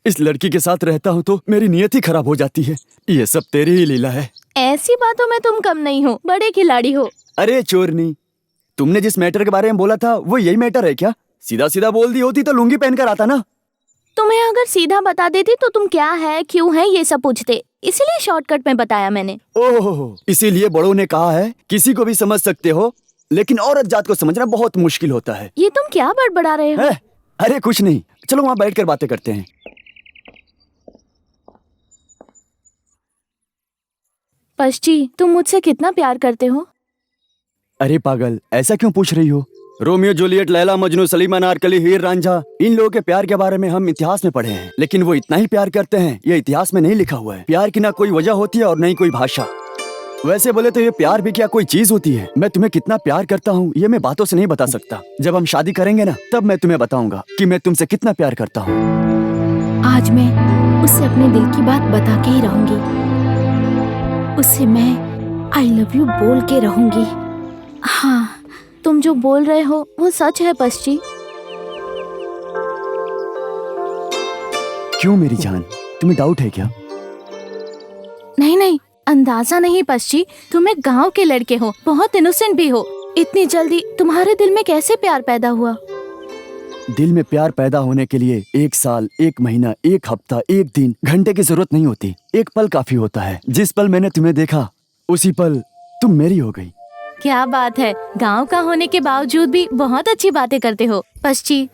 इस लड़की के साथ रहता हूँ तो मेरी नियत ही खराब हो जाती है। ये सब तेरी ही लीला है। ऐसी बातों में तुम कम नहीं हो, बड़े खिलाड़ी हो। अरे चोरनी, तुमने जिस मैटर के बारे में बोला था वो यही मैटर है क्या? सीधा सीधा बोल दी होती तो लुंगी पहनकर आता ना। तुम्हें अगर सीधा बता देती तो तुम क्या है क्यों है ये सब पूछते, इसीलिए शॉर्टकट में बताया मैंने। ओह, इसीलिए बड़ों ने कहा है किसी को भी समझ सकते हो, लेकिन औरत जात को समझना बहुत मुश्किल होता है। ये तुम क्या बड़बड़ा रहे हो? अरे कुछ नहीं, चलो वहाँ बैठकर बातें करते हैं। पश्ची, तुम मुझसे कितना प्यार करते हो? अरे पागल, ऐसा क्यों पूछ रही हो? रोमियो जूलियट, लैला मजनू, सलीमा अनारकली, हीर रांझा, इन लोगों के प्यार के बारे में हम इतिहास में पढ़े हैं, लेकिन वो इतना ही प्यार करते हैं ये इतिहास में नहीं लिखा हुआ है। प्यार की ना कोई वजह होती है और नहीं कोई भाषा। वैसे बोले तो ये प्यार भी क्या कोई चीज होती है? मैं तुम्हें कितना प्यार करता हूँ ये मैं बातों से नहीं बता सकता। जब हम शादी करेंगे ना तब मैं तुम्हें बताऊंगा कि मैं तुमसे कितना प्यार करता हूँ। आज मैं उसे अपने दिल की बात बता के ही रहूंगी। उसे मैं आई लव यू बोल के रहूंगी। हाँ, तुम जो बोल रहे हो वो सच है पश्ची। क्यों मेरी जान, तुम्हें डाउट है क्या? नहीं नहीं, अंदाजा नहीं पश्ची, तुम एक गांव के लड़के हो, बहुत इनोसेंट भी हो। इतनी जल्दी तुम्हारे दिल में कैसे प्यार पैदा हुआ? दिल में प्यार पैदा होने के लिए 1 साल, 1 महीना, 1 हफ्ता, 1 दिन, घंटे की जरूरत नहीं होती। एक पल काफी होता है। जिस पल मैंने तुम्हें देखा उसी पल तुम मेरी हो गई। क्या बात है, गांव का होने के बावजूद भी बहुत अच्छी बातें करते हो पश्ची।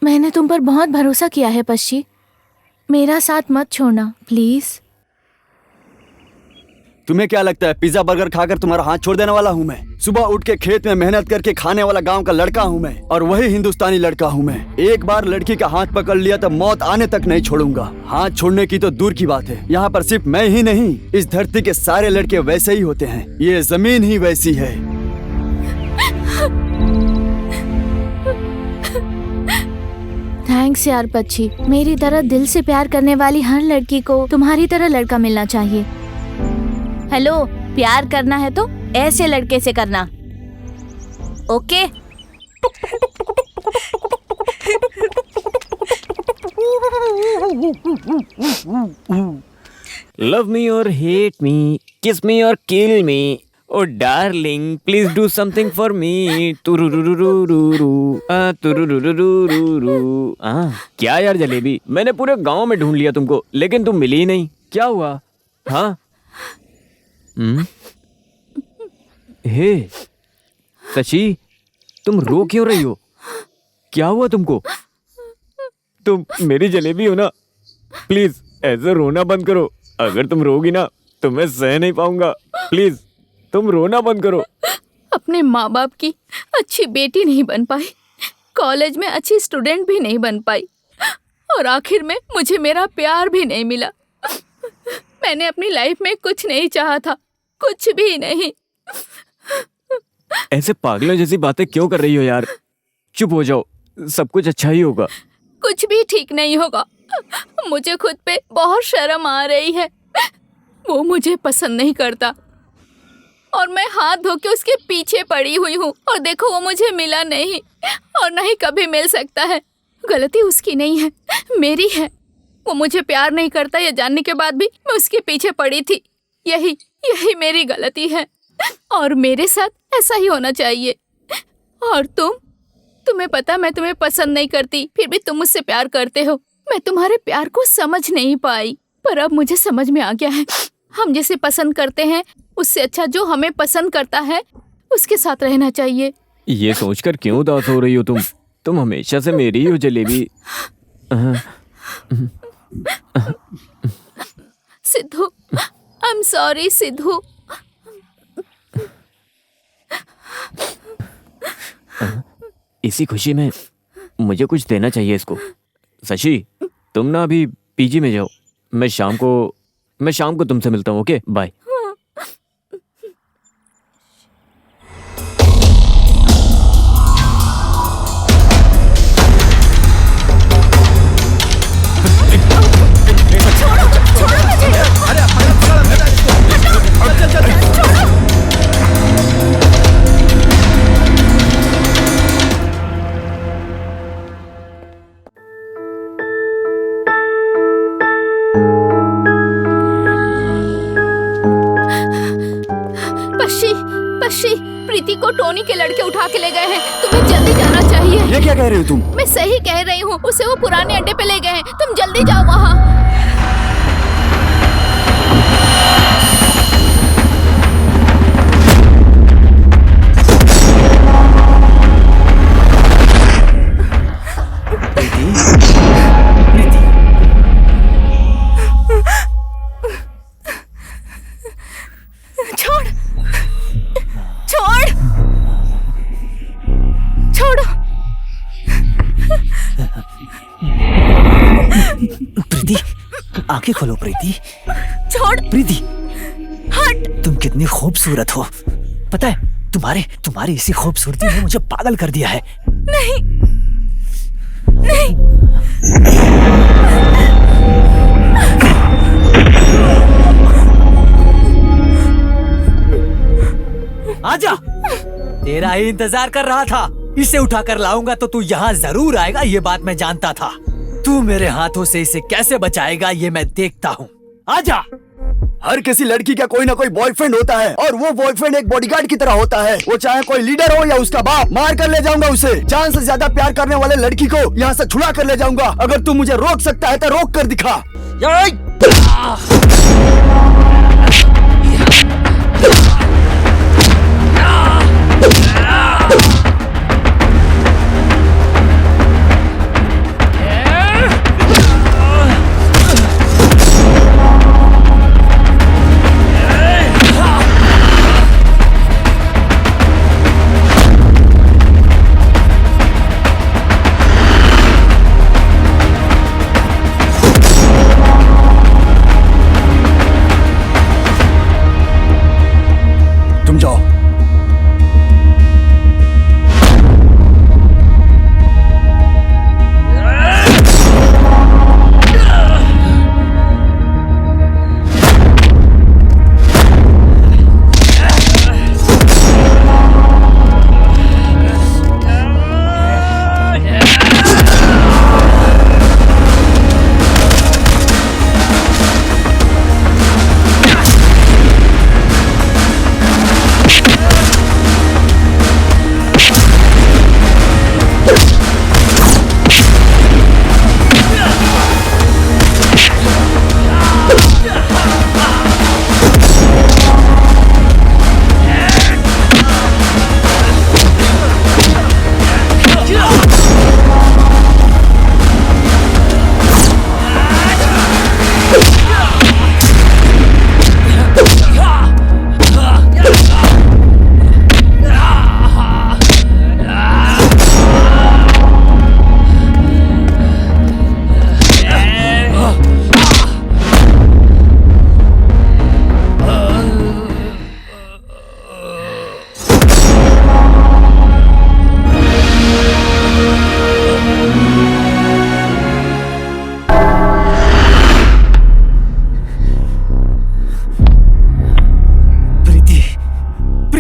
मैंने तुम पर बहुत भरोसा किया है पश्ची, मेरा साथ मत छोड़ना प्लीज। तुम्हें क्या लगता है पिज्जा बर्गर खाकर तुम्हारा हाथ छोड़ देने वाला हूँ मैं? सुबह उठ के खेत में मेहनत करके खाने वाला गांव का लड़का हूँ मैं, और वही हिंदुस्तानी लड़का हूँ मैं। एक बार लड़की का हाथ पकड़ लिया तो मौत आने तक नहीं छोड़ूंगा। हाथ छोड़ने की तो दूर की बात है, यहाँ पर सिर्फ मैं ही नहीं, इस धरती के सारे लड़के वैसे ही होते हैं। ये जमीन ही वैसी है। थैंक्स यार पक्षी। मेरी तरह दिल से प्यार करने वाली हर लड़की को तुम्हारी तरह लड़का मिलना चाहिए। हेलो, प्यार करना है तो ऐसे लड़के से करना, ओके? लव मी और हेट मी, किस मी और kill me, oh darling please do something for me. क्या यार जलेबी, मैंने पूरे गांव में ढूंढ लिया तुमको, लेकिन तुम मिली ही नहीं। क्या हुआ? हाँ हे शशि, तुम रो क्यों रही हो? क्या हुआ तुमको? तुम मेरी जलेबी हो ना, प्लीज ऐसे रोना बंद करो। अगर तुम रोगी ना तो मैं सह नहीं पाऊंगा। प्लीज तुम रोना बंद करो। अपने माँ बाप की अच्छी बेटी नहीं बन पाई, कॉलेज में अच्छी स्टूडेंट भी नहीं बन पाई, और आखिर में मुझे मेरा प्यार भी नहीं मिला। मैंने अपनी लाइफ में कुछ नहीं चाहा था, कुछ भी नहीं। ऐसे पागलों जैसी बातें क्यों कर रही हो यार? चुप हो जाओ, सब कुछ अच्छा ही होगा। कुछ भी ठीक नहीं होगा। मुझे खुद पे बहुत शर्म आ रही है। वो मुझे पसंद नहीं करता और मैं हाथ धो के उसके पीछे पड़ी हुई हूँ, और देखो वो मुझे मिला नहीं और नहीं कभी मिल सकता है। गलती उसकी नहीं है, मेरी है। वो मुझे प्यार नहीं करता ये जानने के बाद भी मैं उसके पीछे पड़ी थी। यही मेरी गलती है, और मेरे साथ ऐसा ही होना चाहिए। और तुम्हें पता मैं तुम्हें पसंद नहीं करती, फिर भी तुम मुझसे प्यार करते हो। मैं तुम्हारे प्यार को समझ नहीं पाई, पर अब मुझे समझ में आ गया है। हम जिसे पसंद करते हैं उससे अच्छा जो हमें पसंद करता है उसके साथ रहना चाहिए। ये सोचकर क्यों उदास हो रही हो तुम? तुम हमेशा से मेरी ही हो जलेबी। सिद्धू, आई एम सॉरी सिद्धू। इसी खुशी में मुझे कुछ देना चाहिए इसको। शशि, तुम ना अभी पीजी में जाओ, मैं शाम को तुमसे मिलता हूँ। Okay, bye. प्रीति को टोनी के लड़के उठा के ले गए हैं, तुम्हें जल्दी जाना चाहिए। ये क्या कह रही हो तुम? मैं सही कह रही हूँ, उसे वो पुराने अड्डे पे ले गए हैं, तुम जल्दी जाओ वहाँ। आंखें खोलो प्रीति। छोड़ प्रीति, हट। तुम कितनी खूबसूरत हो। पता है तुम्हारी इसी खूबसूरती ने मुझे पागल कर दिया है। नहीं आजा, तेरा ही इंतजार कर रहा था। इसे उठा कर लाऊंगा तो तू यहाँ जरूर आएगा, ये बात मैं जानता था। तू मेरे हाथों से इसे कैसे बचाएगा ये मैं देखता हूँ। आजा। हर किसी लड़की का कोई ना कोई बॉयफ्रेंड होता है, और वो बॉयफ्रेंड एक बॉडीगार्ड की तरह होता है। वो चाहे कोई लीडर हो या उसका बाप, मार कर ले जाऊंगा उसे। जान से ज्यादा प्यार करने वाले लड़की को यहाँ से छुड़ा कर ले जाऊंगा। अगर तू मुझे रोक सकता है तो रोक कर दिखा।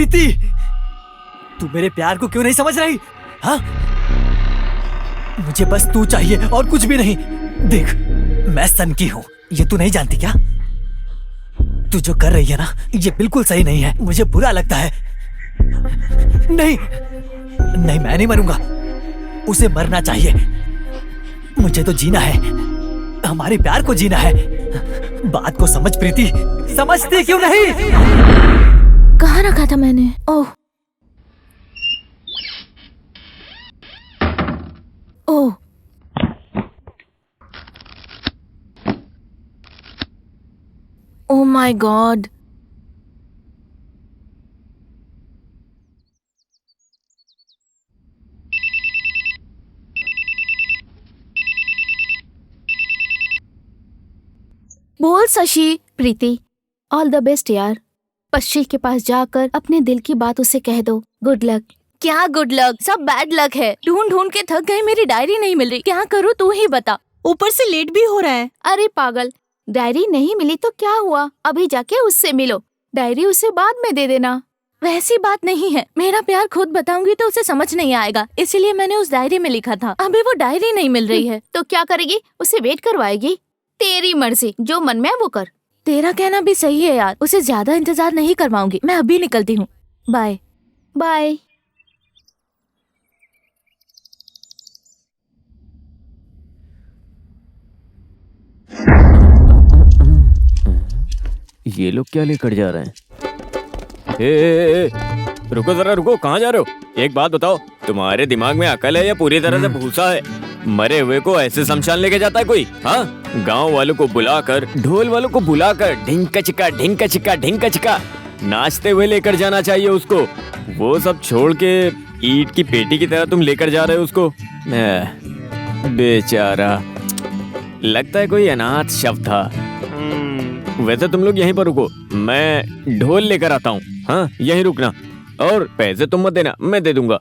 प्रीति, तू मेरे प्यार को क्यों नहीं समझ रही? हाँ, मुझे बस तू चाहिए और कुछ भी नहीं। देख, मैं सन की हूँ, ये तू नहीं जानती क्या? तू जो कर रही है ना, ये बिल्कुल सही नहीं है। मुझे बुरा लगता है। नहीं नहीं, मैं नहीं मरूंगा। उसे मरना चाहिए। मुझे तो जीना है, हमारे प्यार को जीना है। बात को समझ प्रीति, समझती क्यों नहीं? कहाँ रखा था मैंने? ओह ओह, ओह माय गॉड। बोल शशि। प्रीति, ऑल द बेस्ट यार। पश्चिम के पास जाकर अपने दिल की बात उसे कह दो। Good luck. क्या गुड लक, सब बैड लक है। ढूंढ ढूंढ के थक गई, मेरी डायरी नहीं मिल रही। क्या करूँ तू ही बता। ऊपर से लेट भी हो रहा है। अरे पागल, डायरी नहीं मिली तो क्या हुआ, अभी जाके उससे मिलो। डायरी उसे बाद में दे देना। वैसी बात नहीं है, मेरा प्यार खुद बताऊंगी तो उसे समझ नहीं आएगा, इसीलिए मैंने उस डायरी में लिखा था। अभी वो डायरी नहीं मिल रही है। तो क्या करेगी, उसे वेट करवाएगी? तेरी मर्जी, जो मन में है वो कर। तेरा कहना भी सही है यार, उसे ज्यादा इंतजार नहीं करवाऊंगी। मैं अभी निकलती हूँ। Bye bye. ये लोग क्या लेकर जा रहे हैं? ए, रुको जरा, रुको। कहाँ जा रहे हो? एक बात बताओ, तुम्हारे दिमाग में अकल है या पूरी तरह से भूसा है? मरे हुए को ऐसे शमशान लेके जाता है कोई? हाँ, गांव वालों को बुलाकर, ढोल वालों को बुलाकर ढिंका चिका ढिंका चिका ढिंका चिका नाचते हुए लेकर जाना चाहिए उसको। वो सब छोड़ के ईंट की पेटी की तरह तुम लेकर जा रहे हो उसको। बेचारा, लगता है कोई अनाथ शव था। वैसे तुम लोग यहीं पर रुको, मैं ढोल लेकर आता हूँ। हाँ, यहीं रुकना, और पैसे तुम मत देना, मैं दे दूंगा।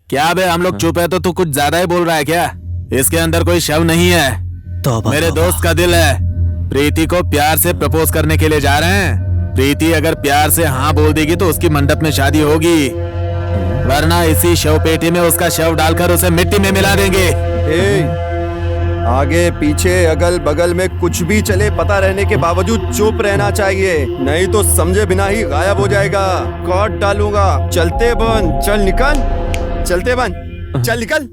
क्या बे, हम लोग चुप है तो तू कुछ ज्यादा ही बोल रहा है क्या? इसके अंदर कोई शव नहीं है। मेरे दोस्त का दिल है। प्रीति को प्यार से प्रपोज करने के लिए जा रहे हैं। प्रीति अगर प्यार से हाँ बोल देगी तो उसकी मंडप में शादी होगी, वरना इसी शव पेटी में उसका शव डालकर उसे मिट्टी में मिला देंगे। आगे पीछे अगल बगल में कुछ भी चले, पता रहने के बावजूद चुप रहना चाहिए, नहीं तो समझे बिना ही गायब हो जाएगा। काट डालूंगा। चलते बन, चल निकल। चलते बन, चल निकल।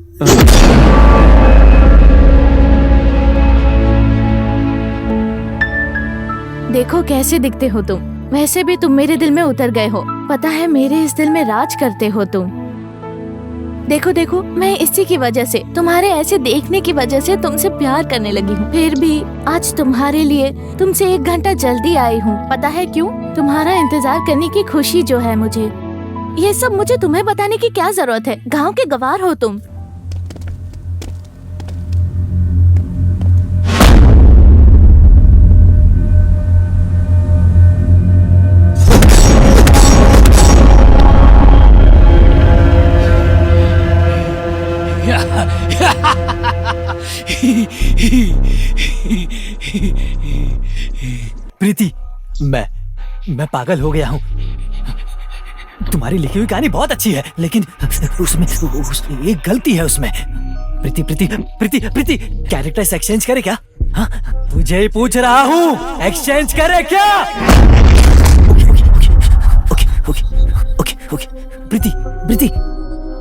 देखो कैसे दिखते हो तुम। वैसे भी तुम मेरे दिल में उतर गए हो। पता है, मेरे इस दिल में राज करते हो तुम। देखो देखो, मैं इसी की वजह से, तुम्हारे ऐसे देखने की वजह से तुमसे प्यार करने लगी हूँ। फिर भी आज तुम्हारे लिए तुमसे 1 घंटा जल्दी आई हूँ। पता है क्यों? तुम्हारा इंतजार करने की खुशी जो है मुझे। ये सब मुझे तुम्हें बताने की क्या जरूरत है? गांव के गवार हो तुम। प्रीति, मैं पागल हो गया हूँ। तुम्हारी लिखी हुई कहानी बहुत अच्छी है, लेकिन उसमें एक गलती है उसमें। प्रीति प्रीति प्रीति प्रीति, कैरेक्टर्स एक्सचेंज करे क्या? हाँ, तुझे ही पूछ रहा हूँ, एक्सचेंज करे क्या? ओके प्रीति प्रीति,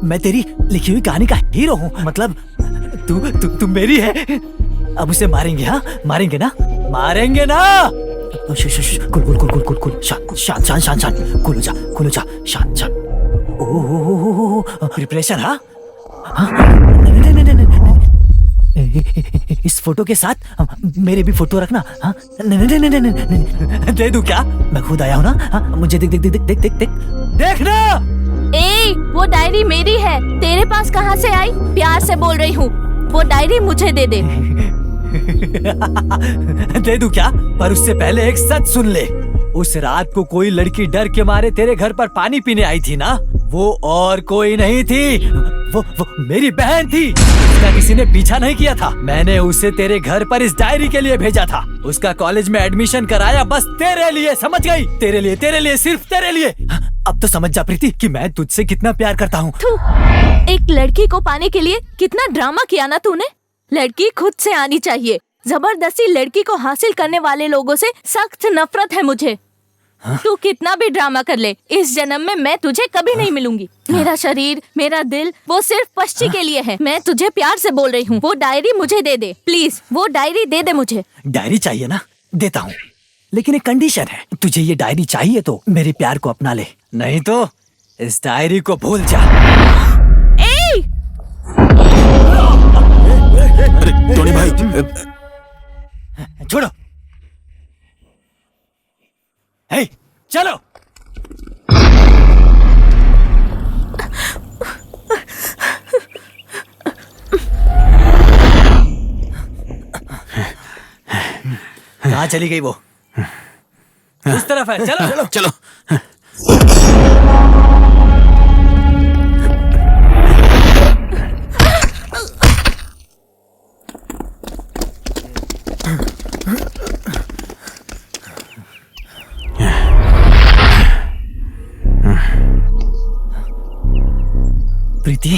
मैं तेरी लिखी हुई कहानी का हीरो हूँ। मतलब तू मेरी है। अब उसे मारेंगे? हाँ, मारेंगे ना? मारेंगे ना? कुल शांत, कुल हो जा, शांत। ओह, प्रिपरेशन। हाँ, इस फोटो के साथ मेरे भी फोटो रखना। हाँ, नहीं, दे दूं क्या? मैं खुद आया हूँ ना। हाँ, मुझे देख देखना। ए, वो डायरी मेरी है, तेरे पास कहाँ से आई? प्यार से बोल रही हूँ, वो डायरी मुझे दे दे। दे दूं क्या? पर उससे पहले एक सच सुन ले। उस रात को कोई लड़की डर के मारे तेरे घर पर पानी पीने आई थी ना? वो और कोई नहीं थी, वो मेरी बहन थी। उसका किसी ने पीछा नहीं किया था। मैंने उसे तेरे घर पर इस डायरी के लिए भेजा था। उसका कॉलेज में एडमिशन कराया बस तेरे लिए, समझ गई? तेरे लिए, सिर्फ तेरे लिए। अब तो समझ जा प्रीति कि मैं तुझसे कितना प्यार करता हूँ। एक लड़की को पाने के लिए कितना ड्रामा किया ना तूने। लड़की खुद से आनी चाहिए। जबरदस्ती लड़की को हासिल करने वाले लोगों से सख्त नफरत है मुझे। तू कितना भी ड्रामा कर ले, इस जन्म में मैं तुझे कभी नहीं मिलूंगी। मेरा शरीर, मेरा दिल, वो सिर्फ पश्ची के लिए है। मैं तुझे प्यार से बोल रही हूँ, वो डायरी मुझे दे दे प्लीज। वो डायरी दे दे मुझे। डायरी चाहिए ना? देता हूँ, लेकिन एक कंडीशन है। तुझे ये डायरी चाहिए तो मेरे प्यार को अपना ले, नहीं तो इस डायरी को भूल जा। अरे टोनी भाई, छोड़ो। हे, चलो। कहाँ चली गई वो? उस तरफ है, चलो चलो। प्रीति,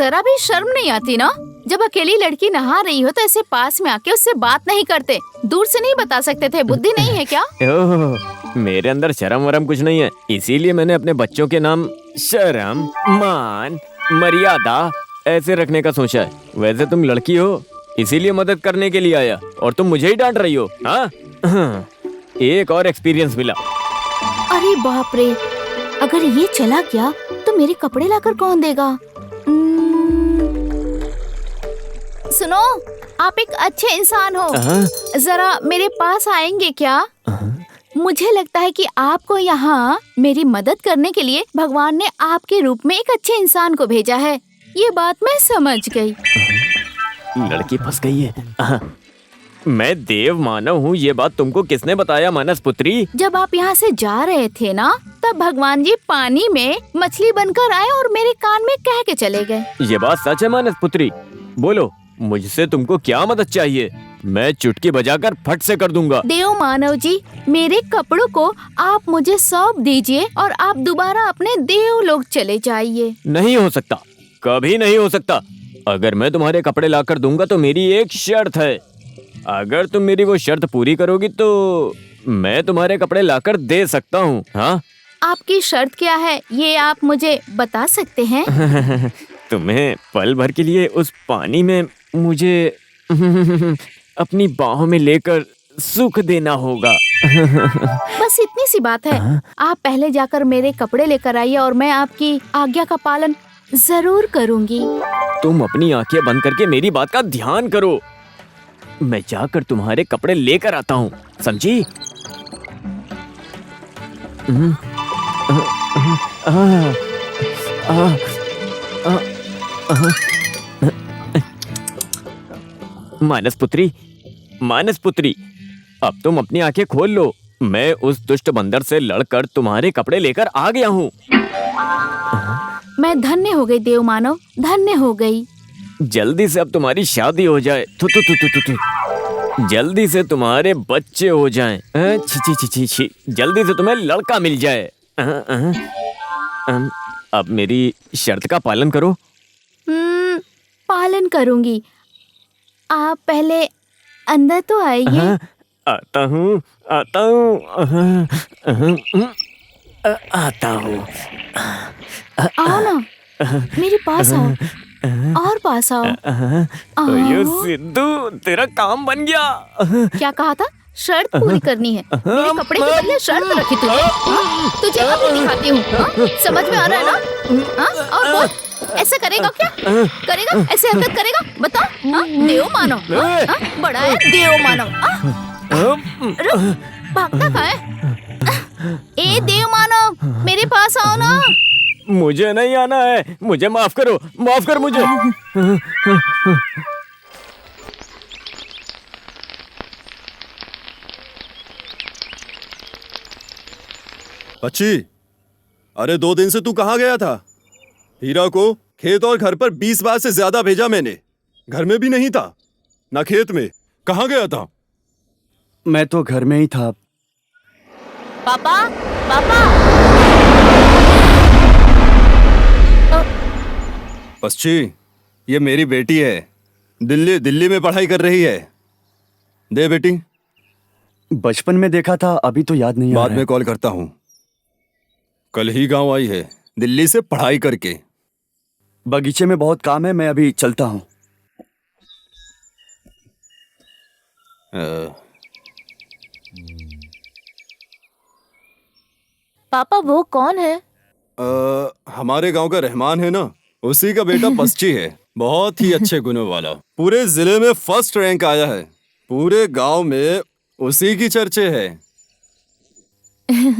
जरा भी शर्म नहीं आती ना? जब अकेली लड़की नहा रही हो तो ऐसे पास में आके उससे बात नहीं करते, दूर से नहीं बता सकते थे? बुद्धि नहीं है क्या? ओह, मेरे अंदर शर्म वरम कुछ नहीं है, इसीलिए मैंने अपने बच्चों के नाम शर्म, मान, मर्यादा ऐसे रखने का सोचा है। वैसे तुम लड़की हो, इसीलिए मदद करने के लिए आया और तुम मुझे ही डांट रही हो। हाँ, एक और एक्सपीरियंस मिला। अरे बाप रे, अगर ये चला गया तो मेरे कपड़े लाकर कौन देगा? सुनो, आप एक अच्छे इंसान हो, जरा मेरे पास आएंगे क्या? मुझे लगता है कि आपको यहाँ मेरी मदद करने के लिए भगवान ने आपके रूप में एक अच्छे इंसान को भेजा है। ये बात मैं समझ गई। लड़की फंस गई है। मैं देव मानव हूँ, ये बात तुमको किसने बताया मानस पुत्री? जब आप यहाँ से जा रहे थे ना, तब भगवान जी पानी में मछली बनकर आए और मेरे कान में कह के चले गए। ये बात सच है मानस पुत्री? बोलो, मुझसे तुमको क्या मदद चाहिए? मैं चुटकी बजाकर फट से कर दूंगा। देव मानव जी, मेरे कपड़ों को आप मुझे सौंप दीजिए और आप दोबारा अपने देव लोग चले जाइए। नहीं हो सकता, कभी नहीं हो सकता। अगर मैं तुम्हारे कपड़े लाकर दूंगा तो मेरी एक शर्त है। अगर तुम मेरी वो शर्त पूरी करोगी तो मैं तुम्हारे कपड़े लाकर दे सकता हूँ। हाँ, आपकी शर्त क्या है, ये आप मुझे बता सकते हैं? तुम्हें पल भर के लिए उस पानी में मुझे अपनी बाहों में लेकर सुख देना होगा। बस इतनी सी बात है। आप पहले जाकर मेरे कपड़े लेकर आइए और मैं आपकी आज्ञा का पालन जरूर करूंगी। तुम अपनी आंखें बंद करके मेरी बात का ध्यान करो। मैं जाकर तुम्हारे कपड़े लेकर आता हूँ, समझी? मानस पुत्री, मानस पुत्री, अब तुम अपनी आंखें खोल लो। मैं उस दुष्ट बंदर से लड़कर तुम्हारे कपड़े लेकर आ गया हूँ। मैं धन्य हो गई देव मानव, धन्य हो गई। जल्दी से अब तुम्हारी शादी हो जाए। थु थु थु थु थु थु। जल्दी से तुम्हारे बच्चे हो जाएं। छी छी छी छी छी। जल्दी से तुम्हें लड़का मिल जाए। अब मेरी शर्त का पालन करो। पालन करूंगी। आप पहले अंदर तो आइए। आता हूँ, आता हूँ, आता हूँ। आओ ना, मेरे पास आओ, और पास आओ। ये सिद्धू, तेरा काम बन गया। क्या कहा था? शर्त पूरी करनी है। मेरे कपड़े के बदले शर्त रखी तुझे। तुझे अभी दिखाती हूँ। समझ में आ रहा है ना? और बोल, ऐसा करेगा क्या? करेगा? ऐसे हरकत करेगा? बता। देव मानव, बड़ा है देव मानव। भागता कहाँ है? ए देव मानव, मेरे पास आओ ना। मुझे नहीं आना है, मुझे माफ करो, माफ कर मुझे। बच्ची, अरे 2 दिन से तू कहाँ गया था? हीरा को खेत और घर पर 20 बार से ज्यादा भेजा मैंने। घर में भी नहीं था, ना खेत में। कहाँ गया था? मैं तो घर में ही था। पापा, पापा। बच्ची, ये मेरी बेटी है। दिल्ली में पढ़ाई कर रही है। दे बेटी। बचपन में देखा था, अभी तो याद नहीं आ रहा है। बाद में कॉल करता हूँ। कल ही गांव आई है, दिल्ली से पढ़ाई करके। बगीचे में बहुत काम है, मैं अभी चलता हूँ। पापा, वो कौन है? हमारे गांव का रहमान है ना, उसी का बेटा बच्ची है। बहुत ही अच्छे गुणों वाला, पूरे जिले में फर्स्ट रैंक आया है। पूरे गांव में उसी की चर्चे है।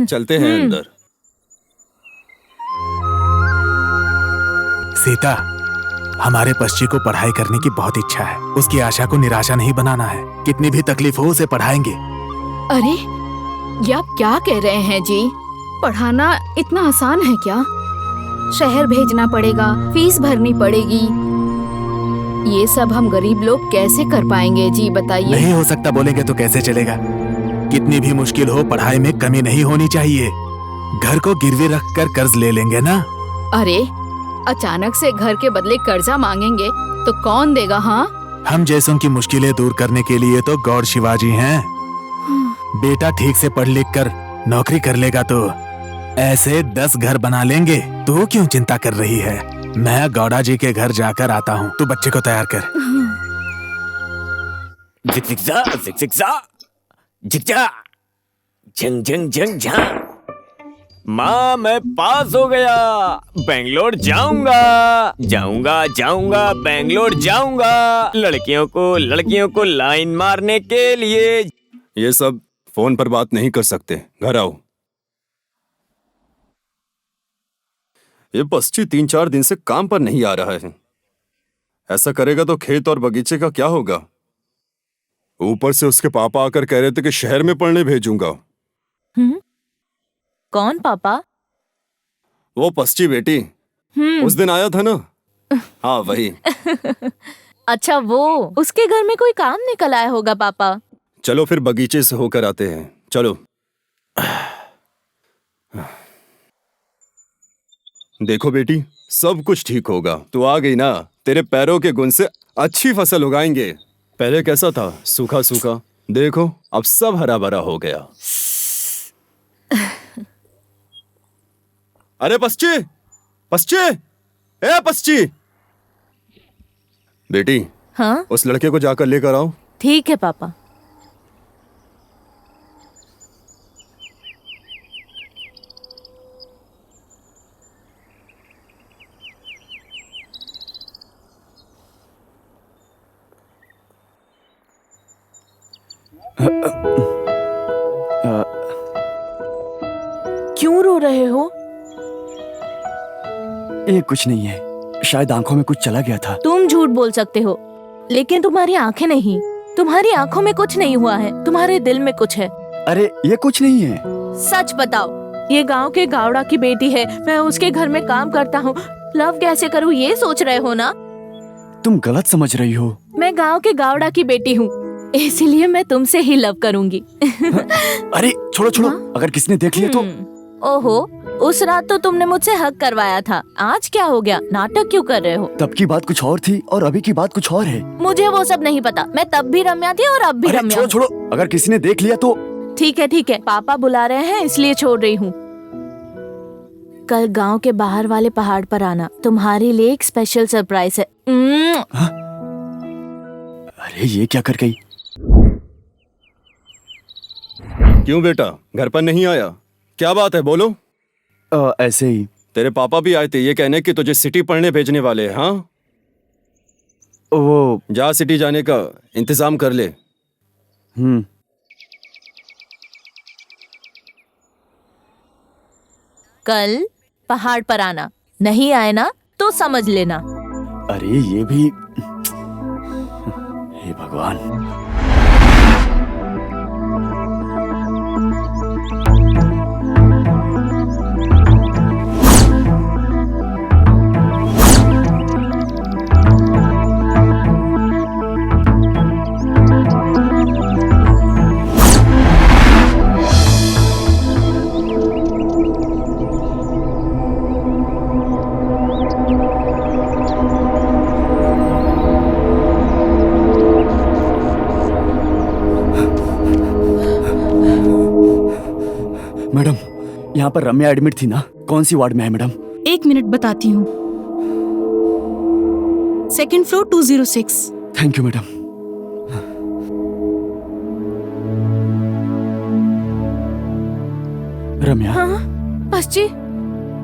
चलते हैं अंदर। सीता, हमारे पश्ची को पढ़ाई करने की बहुत इच्छा है। उसकी आशा को निराशा नहीं बनाना है। कितनी भी तकलीफ हो, उसे पढ़ाएंगे। अरे, ये आप क्या कह रहे हैं जी? पढ़ाना इतना आसान है क्या? शहर भेजना पड़ेगा, फीस भरनी पड़ेगी। ये सब हम गरीब लोग कैसे कर पाएंगे जी, बताइए। नहीं हो सकता बोलेंगे तो कैसे चलेगा? कितनी भी मुश्किल हो, पढ़ाई में कमी नहीं होनी चाहिए। घर को गिरवी रखकर कर्ज ले लेंगे ना। अरे, अचानक से घर के बदले कर्जा मांगेंगे तो कौन देगा? हाँ, हम जैसों की मुश्किलें दूर करने के लिए तो गौर शिवाजी हैं। बेटा ठीक से पढ़ लिख कर नौकरी कर लेगा तो ऐसे 10 घर बना लेंगे। तू क्यों चिंता कर रही है? मैं गौड़ा जी के घर जाकर आता हूँ, तू बच्चे को तैयार कर। जिक जिक जा, जिक जिक जा, जिक जा, झंग झंग झंग झंग। माँ मैं पास हो गया, बेंगलोर जाऊंगा, जाऊंगा जाऊंगा बेंगलोर जाऊंगा, लड़कियों को लाइन मारने के लिए। ये सब फोन पर बात नहीं कर सकते, घर आओ। ये पश्ची 3-4 दिन से काम पर नहीं आ रहा है। ऐसा करेगा तो खेत और बगीचे का क्या होगा? ऊपर से उसके पापा आकर कह रहे थे कि शहर में पढ़ने भेजूंगा। कौन पापा? वो पश्ची बेटी उस दिन आया था ना। हाँ वही। अच्छा वो, उसके घर में कोई काम निकल आया होगा पापा। चलो फिर बगीचे से होकर आते हैं, चलो। देखो बेटी, सब कुछ ठीक होगा। तू आ गई ना, तेरे पैरों के गुण से अच्छी फसल उगाएंगे। पहले कैसा था, सूखा सूखा, देखो अब सब हरा भरा हो गया। अरे पश्ची, पश्ची, ए पश्ची। बेटी, हाँ उस लड़के को जाकर लेकर आओ। ठीक है पापा। क्यों रो रहे हो? ये कुछ नहीं है, शायद आंखों में कुछ चला गया था। तुम झूठ बोल सकते हो, लेकिन तुम्हारी आंखें नहीं। तुम्हारी आंखों में कुछ नहीं हुआ है, तुम्हारे दिल में कुछ है। अरे ये कुछ नहीं है। सच बताओ। ये गांव के गावड़ा की बेटी है, मैं उसके घर में काम करता हूँ। लव कैसे करूँ ये सोच रहे हो ना? तुम गलत समझ रही हो। मैं गांव के गावड़ा की बेटी हूँ, इसीलिए मैं तुमसे ही लव करूंगी। अरे छोड़ो छोड़ो, अगर किसने देख लिया तो। ओहो, उस रात तो तुमने मुझसे हक करवाया था, आज क्या हो गया? नाटक क्यों कर रहे हो? तब की बात कुछ और थी और अभी की बात कुछ और है। मुझे वो सब नहीं पता, मैं तब भी रम्या थी और अब भी रम्या। छोड़ो छोड़ो, अगर किसी ने देख लिया तो। ठीक है, पापा बुला रहे हैं इसलिए छोड़ रही हूँ। कल गांव के बाहर वाले पहाड़ पर आना, तुम्हारे लिए एक स्पेशल सरप्राइज है। अरे ये क्या कर गई? क्यों बेटा, घर पर नहीं आया? क्या बात है, बोलो। ऐसे ही। तेरे पापा भी आए थे ये कहने कि तुझे सिटी पढ़ने भेजने वाले हैं। हाँ वो जा सिटी जाने का इंतजाम कर ले। कल पहाड़ पर आना, नहीं आए ना तो समझ लेना। अरे ये भी, हे भगवान। मैडम, यहाँ पर रम्या एडमिट थी ना? कौन सी वार्ड में है मैडम? 1 मिनट बताती हूँ। 2nd floor 206। Thank you madam. Ramya. हाँ पश्ची।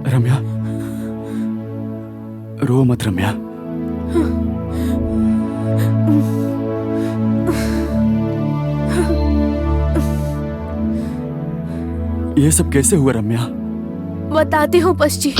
रम्या रो मत रम्या। ये सब कैसे हुआ रम्या? बताती हूँ पश्ची।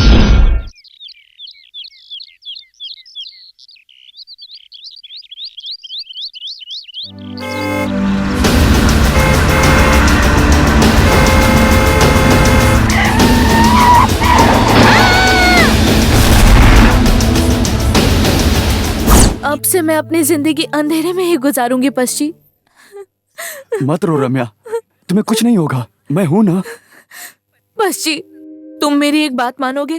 अब से मैं अपनी जिंदगी अंधेरे में ही गुजारूंगी पश्ची। मत रो रम्या, तुम्हें कुछ नहीं होगा, मैं हूं ना। पश्ची, तुम मेरी एक बात मानोगे?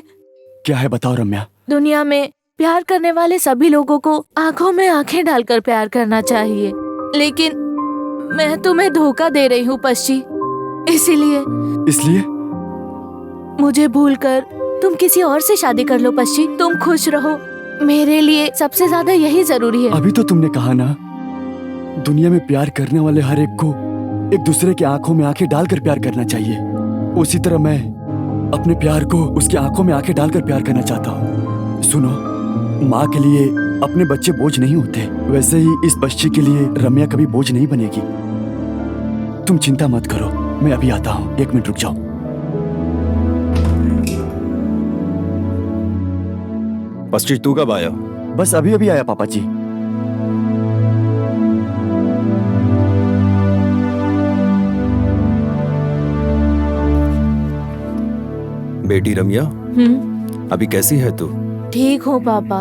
क्या है बताओ रम्या। दुनिया में प्यार करने वाले सभी लोगों को आंखों में आंखें डालकर प्यार करना चाहिए, लेकिन मैं तुम्हें धोखा दे रही हूँ पश्ची। इसलिए मुझे भूलकर तुम किसी और से शादी कर लो पश्ची। तुम खुश रहो, मेरे लिए सबसे ज्यादा यही जरूरी है। अभी तो तुमने कहा ना, दुनिया में प्यार करने वाले हर एक को एक दूसरे की आंखों में आंखें डालकर प्यार करना चाहिए। उसी तरह मैं अपने प्यार को उसकी आंखों में आंखें डालकर प्यार करना चाहता हूँ। सुनो, माँ के लिए अपने बच्चे बोझ नहीं होते, वैसे ही इस बच्ची के लिए रम्या कभी बोझ नहीं बनेगी। तुम चिंता मत करो, मैं अभी आता हूँ, 1 मिनट रुक जाओ। पश्चिम तू कब आया? बस अभी अभी आया पापा जी। बेटी रम्या, अभी कैसी है तू? ठीक हो पापा।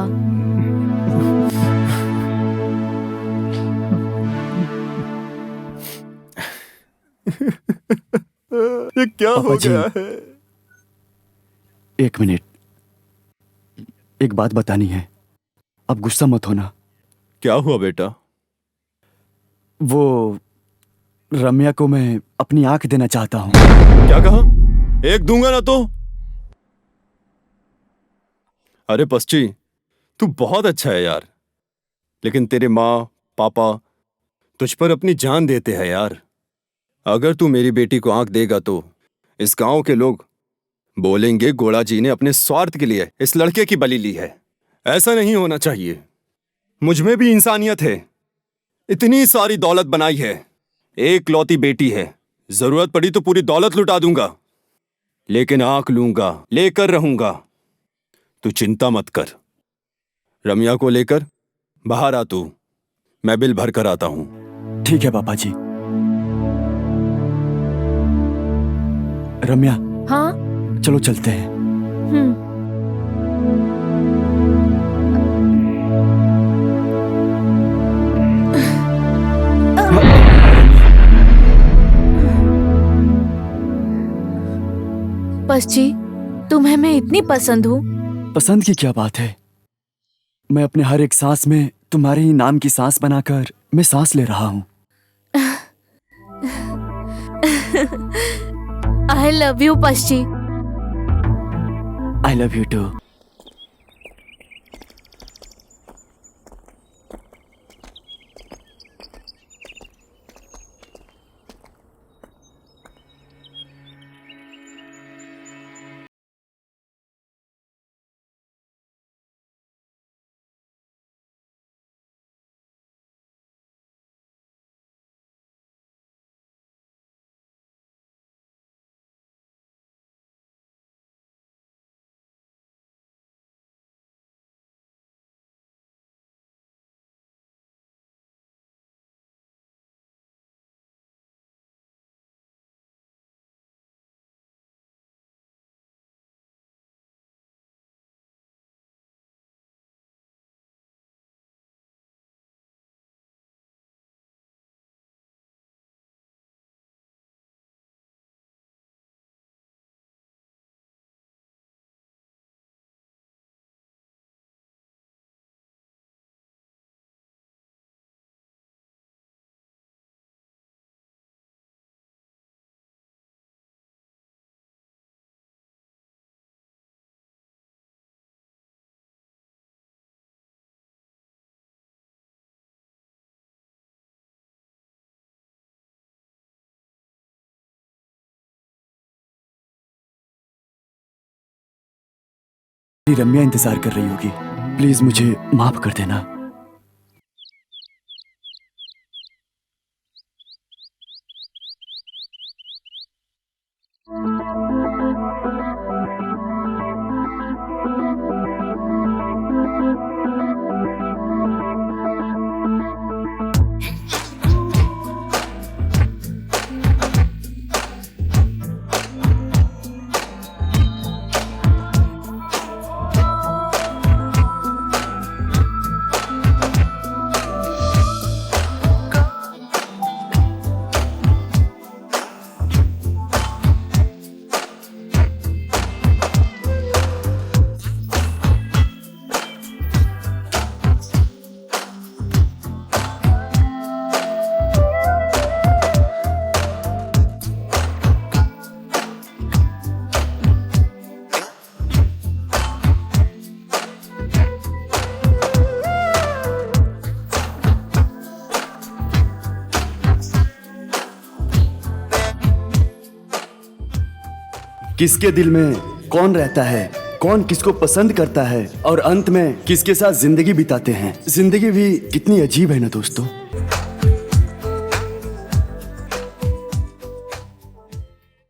ये क्या हो गया है? 1 मिनट, एक बात बतानी है, अब गुस्सा मत होना। क्या हुआ बेटा? वो रम्या को मैं अपनी आंख देना चाहता हूँ। क्या कहा? एक दूंगा ना तो? अरे पश्ची, तू बहुत अच्छा है यार, लेकिन तेरे माँ पापा तुझ पर अपनी जान देते हैं यार। अगर तू मेरी बेटी को आंख देगा तो इस गांव के लोग बोलेंगे गोड़ा जी ने अपने स्वार्थ के लिए इस लड़के की बलि ली है। ऐसा नहीं होना चाहिए। मुझ में भी इंसानियत है, इतनी सारी दौलत बनाई है, एक लौती बेटी है, जरूरत पड़ी तो पूरी दौलत लुटा दूंगा, लेकिन आंख लूंगा, लेकर रहूंगा। तू चिंता मत कर। रम्या को लेकर बाहर आ तू, मैं बिल भर कर आता हूं। ठीक है पापा जी। रम्या, हाँ चलो चलते हैं। पश्ची, तुम्हें मैं इतनी पसंद हूँ। पसंद की क्या बात है? मैं अपने हर एक सांस में तुम्हारे ही नाम की सांस बनाकर मैं सांस ले रहा हूँ। I love you पश्ची। I love you too। रम्या इंतजार कर रही होगी, प्लीज मुझे माफ कर देना। किसके दिल में कौन रहता है, कौन किसको पसंद करता है और अंत में किसके साथ जिंदगी बिताते हैं। जिंदगी भी कितनी अजीब है ना दोस्तों।